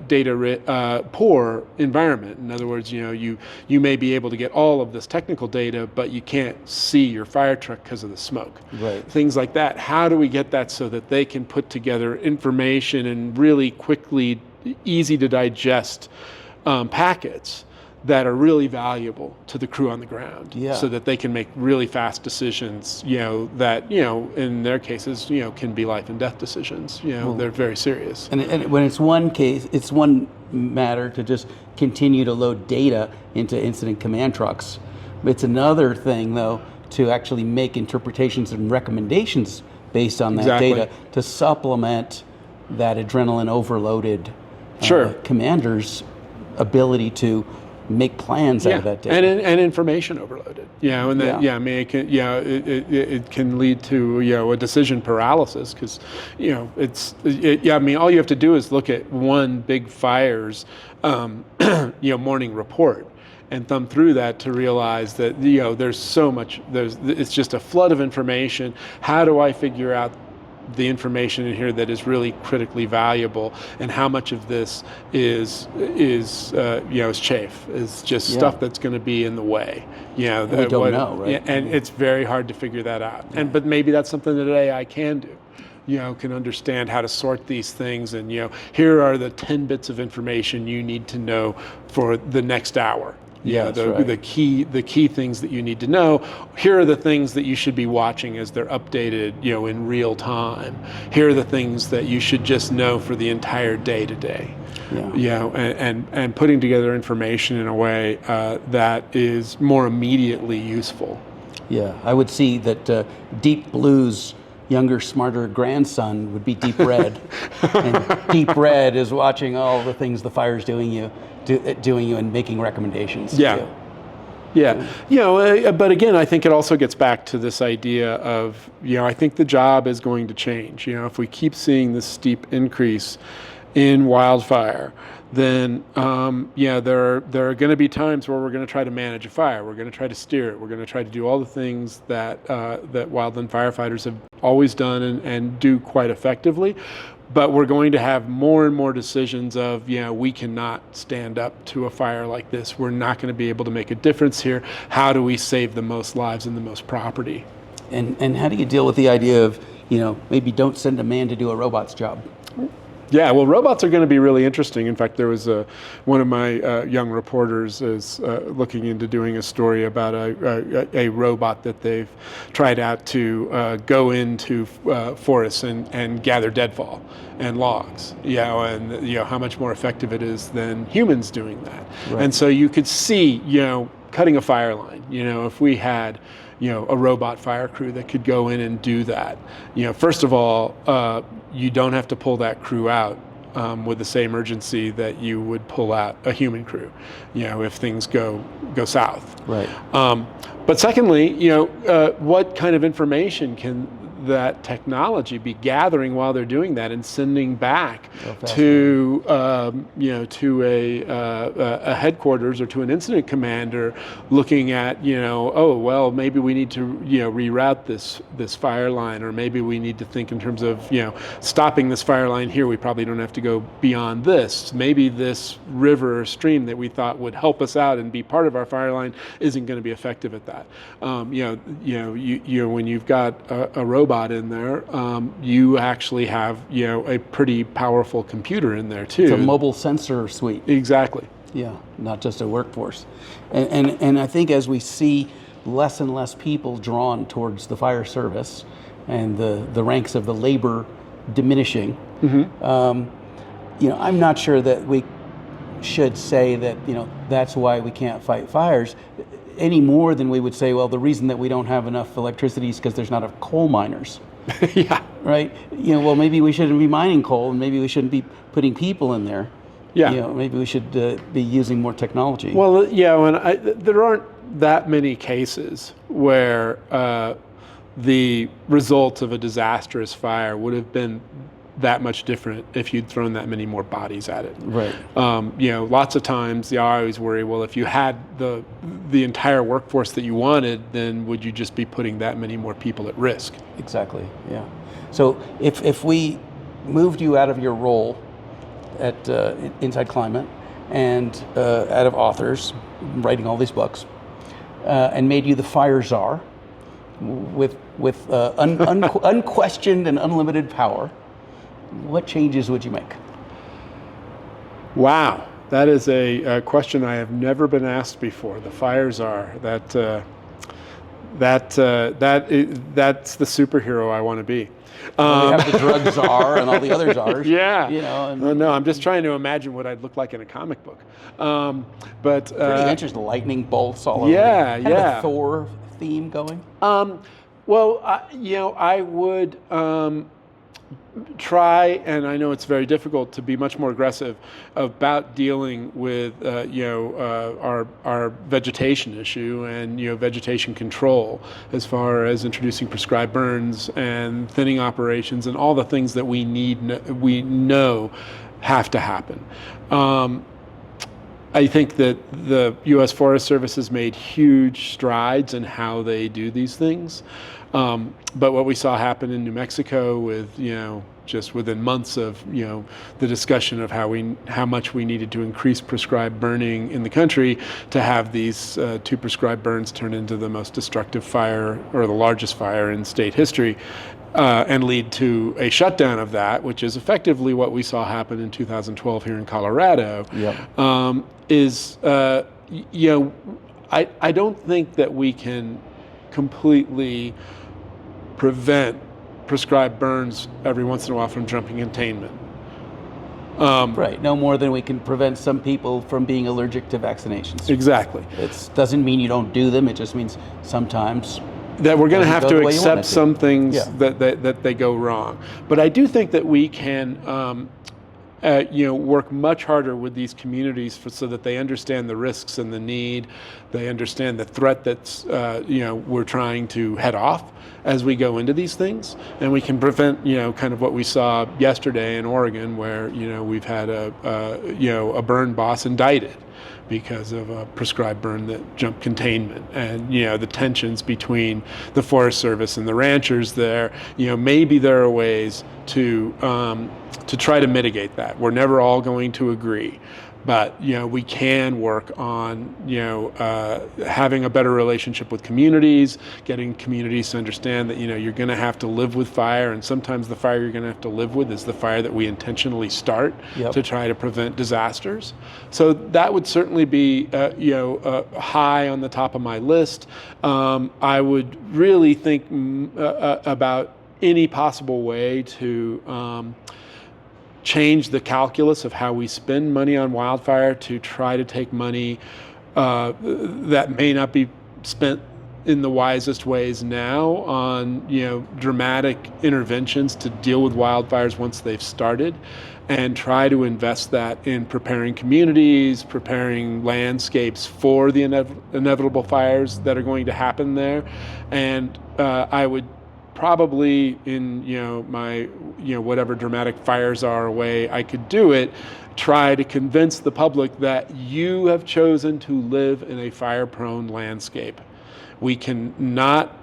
[SPEAKER 2] data poor environment. In other words, you may be able to get all of this technical data, but you can't see your fire truck because of the smoke.
[SPEAKER 1] Right.
[SPEAKER 2] Things like that. How do we get that so that they can put together information and really quickly, easy to digest packets that are really valuable to the crew on the ground, so that they can make really fast decisions, that, in their cases, can be life and death decisions. They're very serious.
[SPEAKER 1] And when it's one case, it's one matter to just continue to load data into incident command trucks. It's another thing, though, to actually make interpretations and recommendations based on that data to supplement that adrenaline overloaded commander's ability to make plans out of that data.
[SPEAKER 2] And information overloaded. It can lead to a decision paralysis because all you have to do is look at one big fire's morning report and thumb through that to realize that there's so much. It's just a flood of information. How do I figure out the information in here that is really critically valuable, and how much of this is chafe, is just stuff that's going to be in the way.
[SPEAKER 1] We don't know, right?
[SPEAKER 2] And it's very hard to figure that out. But maybe that's something that AI can do. Can understand how to sort these things, and here are the 10 bits of information you need to know for the next hour. The key things that you need to know. Here are the things that you should be watching as they're updated, in real time. Here are the things that you should just know for the entire day to day. And putting together information in a way that is more immediately useful.
[SPEAKER 1] Yeah, I would see that Deep Blue's younger, smarter grandson would be Deep Red, and Deep Red is watching all the things the fire's doing you and making recommendations. But again, I think it also gets back to this idea of, I think the job is going to change. If we keep seeing this steep increase in wildfire, then there are going to be times where we're going to try to manage a fire. We're going to try to steer it. We're going to try to do all the things that wildland firefighters have always done and do quite effectively. But we're going to have more and more decisions of, we cannot stand up to a fire like this. We're not going to be able to make a difference here. How do we save the most lives and the most property? And how do you deal with the idea of, maybe don't send a man to do a robot's job?
[SPEAKER 2] Yeah, well, robots are going to be really interesting. In fact, there was one of my young reporters is looking into doing a story about a robot that they've tried out to go into forests and gather deadfall and logs. And how much more effective it is than humans doing that. Right. And so you could see, cutting a fire line. If we had a robot fire crew that could go in and do that. First of all, you don't have to pull that crew out with the same urgency that you would pull out a human crew, if things go south.
[SPEAKER 1] Right.
[SPEAKER 2] But secondly, what kind of information can that technology be gathering while they're doing that and sending back to to a headquarters or to an incident commander, looking at oh well, maybe we need to reroute this fire line, or maybe we need to think in terms of stopping this fire line here. We probably don't have to go beyond this. Maybe this river or stream that we thought would help us out and be part of our fire line isn't going to be effective at that. When you've got a robot in there, you actually have a pretty powerful computer in there too.
[SPEAKER 1] It's a mobile sensor suite.
[SPEAKER 2] Exactly.
[SPEAKER 1] Yeah, not just a workforce. And I think as we see less and less people drawn towards the fire service and the ranks of the labor diminishing, I'm not sure that we should say that that's why we can't fight fires any more than we would say, well, the reason that we don't have enough electricity is because there's not enough coal miners.
[SPEAKER 2] Yeah.
[SPEAKER 1] Right? Well, maybe we shouldn't be mining coal, and maybe we shouldn't be putting people in there.
[SPEAKER 2] Yeah.
[SPEAKER 1] Maybe we should be using more technology.
[SPEAKER 2] Well, there aren't that many cases where the result of a disastrous fire would have been that much different if you'd thrown that many more bodies at it.
[SPEAKER 1] Right.
[SPEAKER 2] Lots of times, I always worry, well, if you had the entire workforce that you wanted, then would you just be putting that many more people at risk?
[SPEAKER 1] Exactly, yeah. So if we moved you out of your role at Inside Climate and out of authors, writing all these books, and made you the fire czar with unquestioned and unlimited power, what changes would you make?
[SPEAKER 2] Wow, that is a question I have never been asked before. The fire czar. That's the superhero I want to be.
[SPEAKER 1] We have the drug czar and all the other czars.
[SPEAKER 2] Yeah.
[SPEAKER 1] No,
[SPEAKER 2] I'm just trying to imagine what I'd look like in a comic book. But
[SPEAKER 1] pretty interesting. Lightning bolts all over.
[SPEAKER 2] Yeah,
[SPEAKER 1] kind of a Thor theme going.
[SPEAKER 2] I would try, and I know it's very difficult, to be much more aggressive about dealing with our vegetation issue and vegetation control, as far as introducing prescribed burns and thinning operations and all the things that we know have to happen. I think that the U.S. Forest Service has made huge strides in how they do these things. But what we saw happen in New Mexico with, just within months of, the discussion of how much we needed to increase prescribed burning in the country to have these 2 prescribed burns turn into the most destructive fire, or the largest fire in state history, and lead to a shutdown of that, which is effectively what we saw happen in 2012 here in Colorado.
[SPEAKER 1] Yep.
[SPEAKER 2] I don't think that we can completely prevent prescribed burns every once in a while from jumping containment.
[SPEAKER 1] Right, no more than we can prevent some people from being allergic to vaccinations.
[SPEAKER 2] Exactly.
[SPEAKER 1] It doesn't mean you don't do them, it just means sometimes
[SPEAKER 2] that we're going to have to accept some things
[SPEAKER 1] Yeah.
[SPEAKER 2] that they go wrong. But I do think that we can work much harder with these communities so that they understand the risks and the need. They understand the threat that's we're trying to head off as we go into these things, and we can prevent kind of what we saw yesterday in Oregon, where we've had a burn boss indicted because of a prescribed burn that jumped containment, and the tensions between the Forest Service and the ranchers there. Maybe there are ways to try to mitigate that. We're never all going to agree, but we can work on having a better relationship with communities, getting communities to understand that you're going to have to live with fire, and sometimes the fire you're going to have to live with is the fire that we intentionally start to try to prevent disasters. So that would certainly be high on the top of my list. I would really think about any possible way to change the calculus of how we spend money on wildfire, to try to take money that may not be spent in the wisest ways now on dramatic interventions to deal with wildfires once they've started, and try to invest that in preparing communities, preparing landscapes for the inevitable fires that are going to happen there. And I would probably in, my, whatever dramatic fires are away, I could do it, try to convince the public that you have chosen to live in a fire-prone landscape. We can not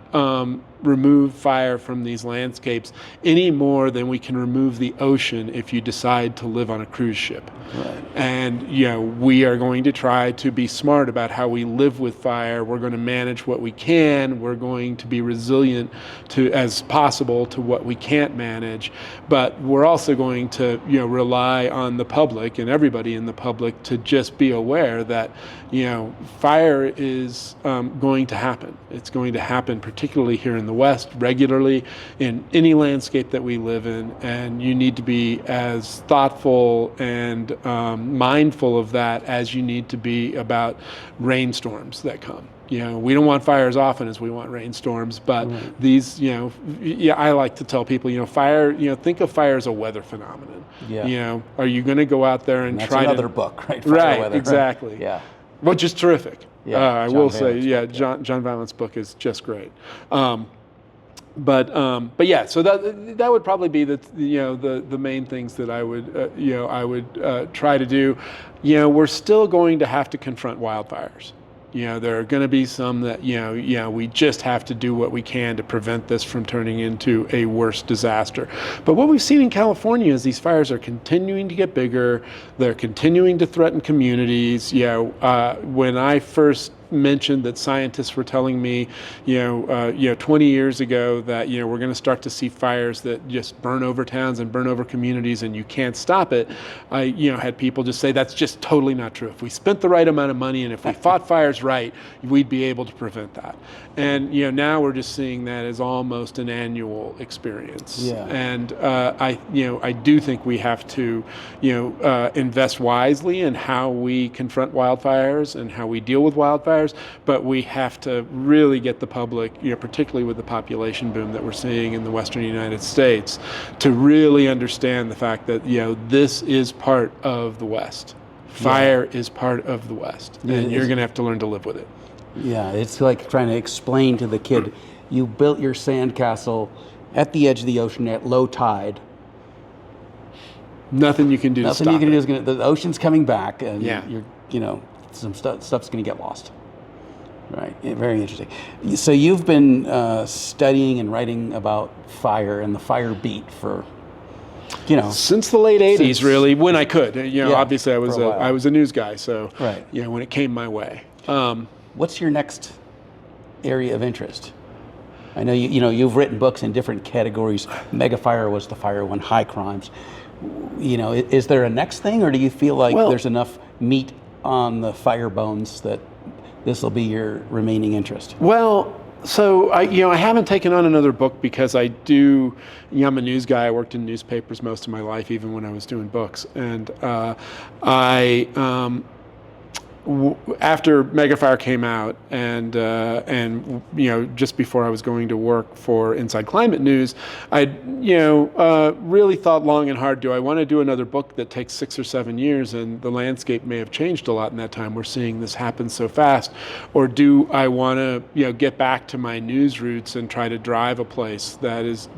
[SPEAKER 2] remove fire from these landscapes any more than we can remove the ocean if you decide to live on a cruise ship.
[SPEAKER 1] Right.
[SPEAKER 2] And we are going to try to be smart about how we live with fire. We're going to manage what we can. We're going to be resilient as possible to what we can't manage. But we're also going to rely on the public and everybody in the public to just be aware that fire is going to happen. It's going to happen particularly here in the West regularly in any landscape that we live in, and you need to be as thoughtful and mindful of that as you need to be about rainstorms that come. We don't want fire as often as we want rainstorms, but these, I like to tell people, fire, think of fire as a weather phenomenon.
[SPEAKER 1] Yeah.
[SPEAKER 2] Are you going to go out there and
[SPEAKER 1] that's
[SPEAKER 2] try
[SPEAKER 1] another book, right? Fire
[SPEAKER 2] Right,
[SPEAKER 1] weather,
[SPEAKER 2] exactly.
[SPEAKER 1] Right? Yeah.
[SPEAKER 2] Which is terrific.
[SPEAKER 1] Yeah,
[SPEAKER 2] I will say,
[SPEAKER 1] Vailant's book,
[SPEAKER 2] John Vailant's book is just great. But yeah, so that would probably be the main things that I would try to do. We're still going to have to confront wildfires. There are going to be some that we just have to do what we can to prevent this from turning into a worse disaster. But what we've seen in California is these fires are continuing to get bigger. They're continuing to threaten communities. When I first mentioned that scientists were telling me, 20 years ago that, we're going to start to see fires that just burn over towns and burn over communities and you can't stop it. I, had people just say that's just totally not true. If we spent the right amount of money and if we fought fires right, we'd be able to prevent that. And, now we're just seeing that as almost an annual experience.
[SPEAKER 1] Yeah.
[SPEAKER 2] And I do think we have to, invest wisely in how we confront wildfires and how we deal with wildfires. But we have to really get the public, particularly with the population boom that we're seeing in the Western United States, to really understand the fact that, this is part of the West. Fire is part of the West, and you're going to have to learn to live with it.
[SPEAKER 1] Yeah, it's like trying to explain to the kid, you built your sandcastle at the edge of the ocean at low tide.
[SPEAKER 2] Nothing you can do to stop it.
[SPEAKER 1] Nothing you can do is the ocean's coming back, and
[SPEAKER 2] Yeah.
[SPEAKER 1] some stuff's going to get lost. Right, very interesting. So you've been studying and writing about fire and the fire beat for,
[SPEAKER 2] since the late '80s, really, when I could. Obviously I was
[SPEAKER 1] for a while.
[SPEAKER 2] I was a news guy, so
[SPEAKER 1] Right.
[SPEAKER 2] when it came my way.
[SPEAKER 1] What's your next area of interest? I know you've written books in different categories. Megafire was the fire one, high crimes. Is there a next thing, or do you feel like there's enough meat on the fire bones that this will be your remaining interest?
[SPEAKER 2] Well, so I haven't taken on another book because I do. I'm a news guy. I worked in newspapers most of my life, even when I was doing books. And after Megafire came out, and just before I was going to work for Inside Climate News, I really thought long and hard. Do I want to do another book that takes 6 or 7 years? And the landscape may have changed a lot in that time. We're seeing this happen so fast. Or do I want to get back to my news roots and try to drive a place that is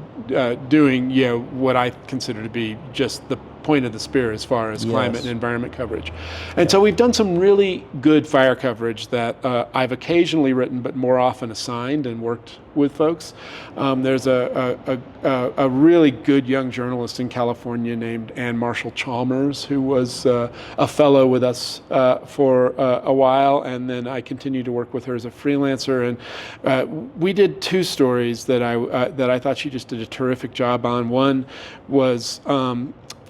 [SPEAKER 2] doing what I consider to be just the point of the spear as far as climate and environment coverage. And so we've done some really good fire coverage that I've occasionally written, but more often assigned and worked with folks. There's a really good young journalist in California named Ann Marshall Chalmers, who was a fellow with us for a while, and then I continued to work with her as a freelancer. And we did 2 stories that I thought she just did a terrific job on. One was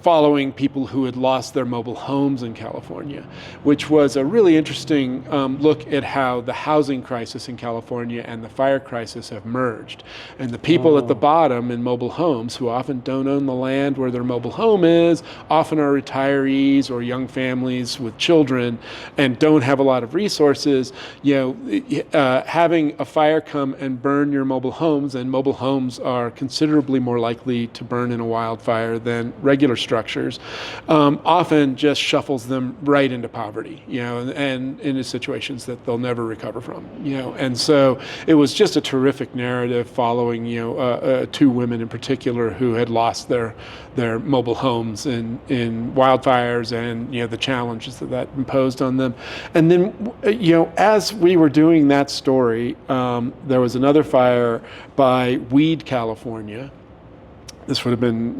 [SPEAKER 2] following people who had lost their mobile homes in California, which was a really interesting look at how the housing crisis in California and the fire crisis have merged. And the people at the bottom in mobile homes, who often don't own the land where their mobile home is, often are retirees or young families with children and don't have a lot of resources, having a fire come and burn your mobile homes, and mobile homes are considerably more likely to burn in a wildfire than regular structures, often just shuffles them right into poverty, and into situations that they'll never recover from, And so it was just a terrific narrative following, two women in particular who had lost their mobile homes in wildfires, and the challenges that imposed on them. And then as we were doing that story, there was another fire by Weed, California. This would have been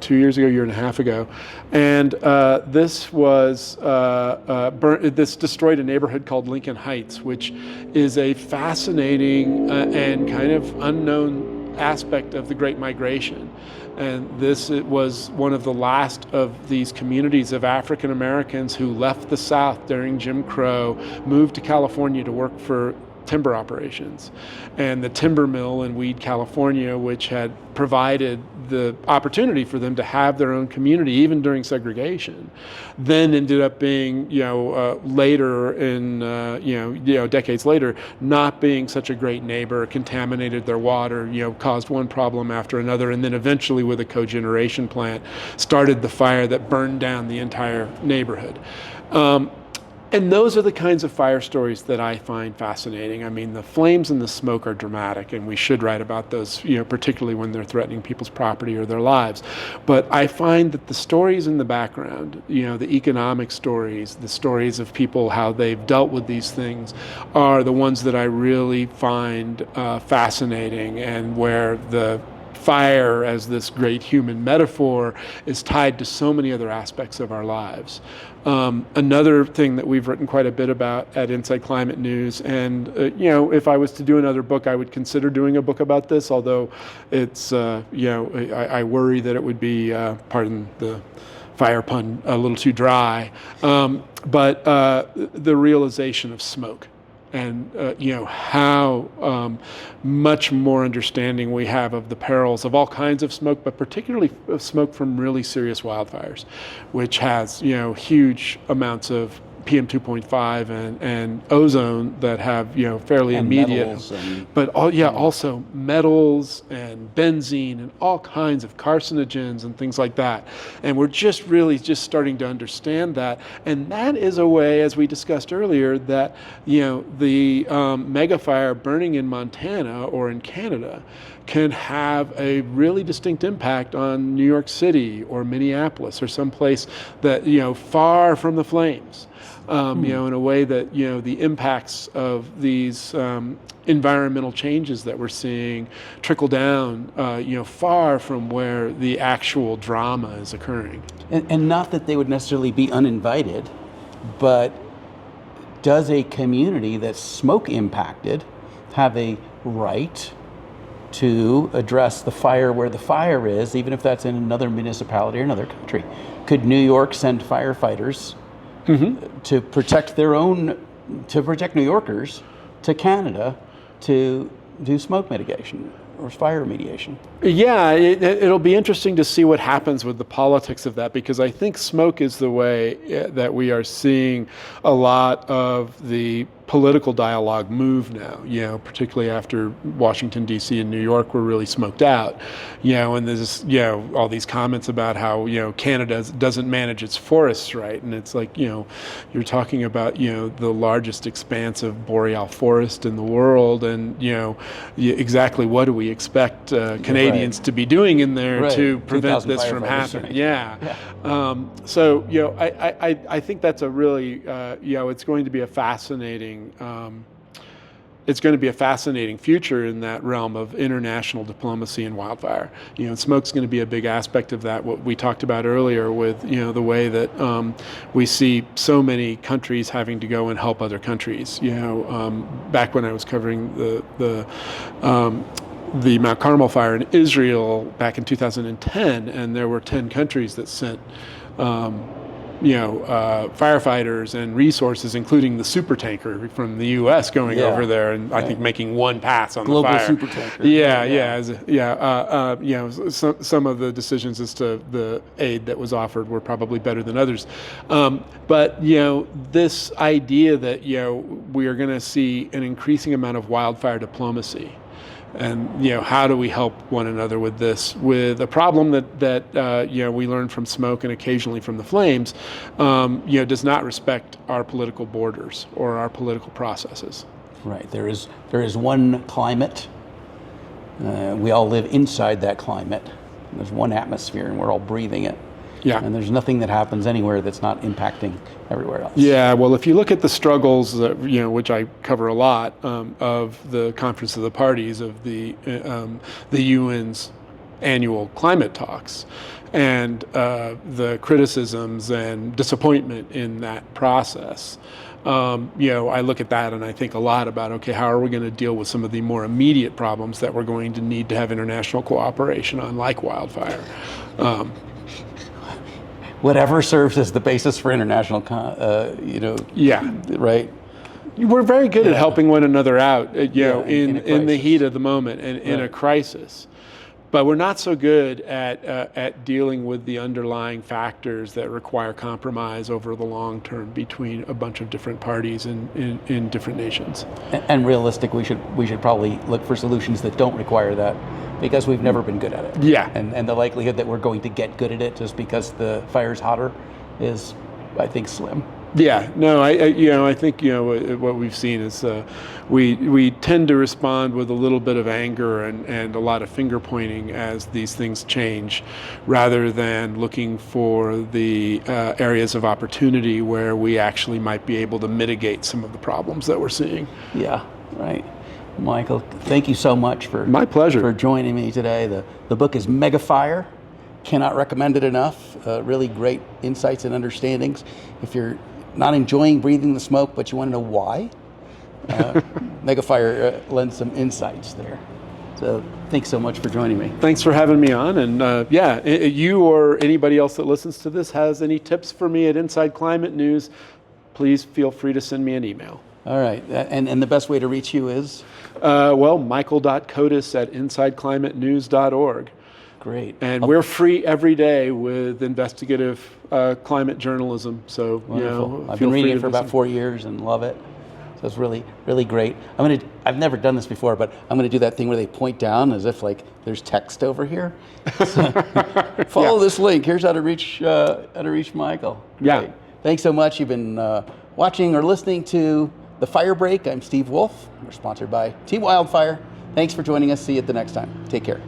[SPEAKER 2] 2 years ago, year and a half ago, and this was this destroyed a neighborhood called Lincoln Heights, which is a fascinating and kind of unknown aspect of the Great Migration. And it was one of the last of these communities of African Americans who left the South during Jim Crow, moved to California to work for timber operations. And the timber mill in Weed, California, which had provided the opportunity for them to have their own community even during segregation, then ended up being, later in, decades later, not being such a great neighbor, contaminated their water, caused one problem after another, and then eventually with a cogeneration plant started the fire that burned down the entire neighborhood. And those are the kinds of fire stories that I find fascinating. I mean, the flames and the smoke are dramatic, and we should write about those, particularly when they're threatening people's property or their lives. But I find that the stories in the background, the economic stories, the stories of people, how they've dealt with these things, are the ones that I really find fascinating, and where the fire as this great human metaphor is tied to so many other aspects of our lives. Another thing that we've written quite a bit about at Inside Climate News, and if I was to do another book, I would consider doing a book about this, although it's, I worry that it would be, pardon the fire pun, a little too dry, but the realization of smoke. And how much more understanding we have of the perils of all kinds of smoke, but particularly of smoke from really serious wildfires, which has huge amounts of PM 2.5 and ozone that have fairly
[SPEAKER 1] and
[SPEAKER 2] immediate, but also metals and benzene and all kinds of carcinogens and things like that. And we're just starting to understand that. And that is a way, as we discussed earlier, that the megafire burning in Montana or in Canada can have a really distinct impact on New York City or Minneapolis or someplace that far from the flames. In a way that the impacts of these environmental changes that we're seeing trickle down, far from where the actual drama is occurring.
[SPEAKER 1] And not that they would necessarily be uninvited, but does a community that's smoke impacted have a right to address the fire where the fire is, even if that's in another municipality or another country? Could New York send firefighters to protect New Yorkers to Canada to do smoke mitigation or fire remediation?
[SPEAKER 2] Yeah, it'll be interesting to see what happens with the politics of that, because I think smoke is the way that we are seeing a lot of the political dialogue move now, particularly after Washington, D.C. and New York were really smoked out, and there's, all these comments about how, Canada doesn't manage its forests right. And it's like, you're talking about, the largest expanse of boreal forest in the world. And, exactly what do we expect Canadians to be doing in there to prevent this from happening? So, I think that's a really, it's going to be a fascinating future in that realm of international diplomacy and wildfire. Smoke's going to be a big aspect of that. What we talked about earlier with, the way that we see so many countries having to go and help other countries. Back when I was covering the Mount Carmel fire in Israel back in 2010, and there were 10 countries that sent firefighters and resources, including the super tanker from the U.S. going over there, and I think making one pass on
[SPEAKER 1] global
[SPEAKER 2] the fire.
[SPEAKER 1] Super tanker.
[SPEAKER 2] Some of the decisions as to the aid that was offered were probably better than others, but this idea that we are going to see an increasing amount of wildfire diplomacy. And how do we help one another with this, with a problem that we learn from smoke and occasionally from the flames, does not respect our political borders or our political processes.
[SPEAKER 1] Right. There is one climate. We all live inside that climate. There's one atmosphere, and we're all breathing it.
[SPEAKER 2] Yeah.
[SPEAKER 1] And there's nothing that happens anywhere that's not impacting everywhere else.
[SPEAKER 2] Yeah. Well, if you look at the struggles, which I cover a lot, of the Conference of the Parties of the UN's annual climate talks, and the criticisms and disappointment in that process. I look at that and I think a lot about, okay, how are we going to deal with some of the more immediate problems that we're going to need to have international cooperation on, like wildfire.
[SPEAKER 1] Whatever serves as the basis for international,
[SPEAKER 2] Yeah.
[SPEAKER 1] right?
[SPEAKER 2] We're very good at helping one another out, in the heat of the moment and in a
[SPEAKER 1] Right.
[SPEAKER 2] crisis. But we're not so good at dealing with the underlying factors that require compromise over the long term between a bunch of different parties in different nations.
[SPEAKER 1] And realistic, we should probably look for solutions that don't require that, because we've never been good at it.
[SPEAKER 2] Yeah.
[SPEAKER 1] And the likelihood that we're going to get good at it just because the fire's hotter is, I think, slim.
[SPEAKER 2] Yeah, no, I think what we've seen is we tend to respond with a little bit of anger and a lot of finger pointing as these things change, rather than looking for the areas of opportunity where we actually might be able to mitigate some of the problems that we're seeing.
[SPEAKER 1] Yeah, right. Michael, thank you so much for
[SPEAKER 2] My pleasure.
[SPEAKER 1] for joining me today. The book is Megafire. Cannot recommend it enough. Really great insights and understandings. If you're not enjoying breathing the smoke, but you want to know why, Megafire lends some insights there. So thanks so much for joining me.
[SPEAKER 2] Thanks for having me on. And you or anybody else that listens to this has any tips for me at Inside Climate News, please feel free to send me an email.
[SPEAKER 1] All right. And the best way to reach you is?
[SPEAKER 2] Michael.Kodas at InsideClimateNews.org.
[SPEAKER 1] Great.
[SPEAKER 2] And we're free every day with investigative climate journalism. So,
[SPEAKER 1] Wonderful. I've
[SPEAKER 2] feel
[SPEAKER 1] been reading
[SPEAKER 2] free
[SPEAKER 1] it for
[SPEAKER 2] to
[SPEAKER 1] about
[SPEAKER 2] listen.
[SPEAKER 1] 4 years and love it. So it's really, really great. I've never done this before, but I'm going to do that thing where they point down as if like there's text over here. Follow this link. Here's how to reach Michael.
[SPEAKER 2] Yeah.
[SPEAKER 1] Great. Thanks so much. You've been watching or listening to The Fire Break. I'm Steve Wolf. We're sponsored by Team Wildfire. Thanks for joining us. See you at the next time. Take care.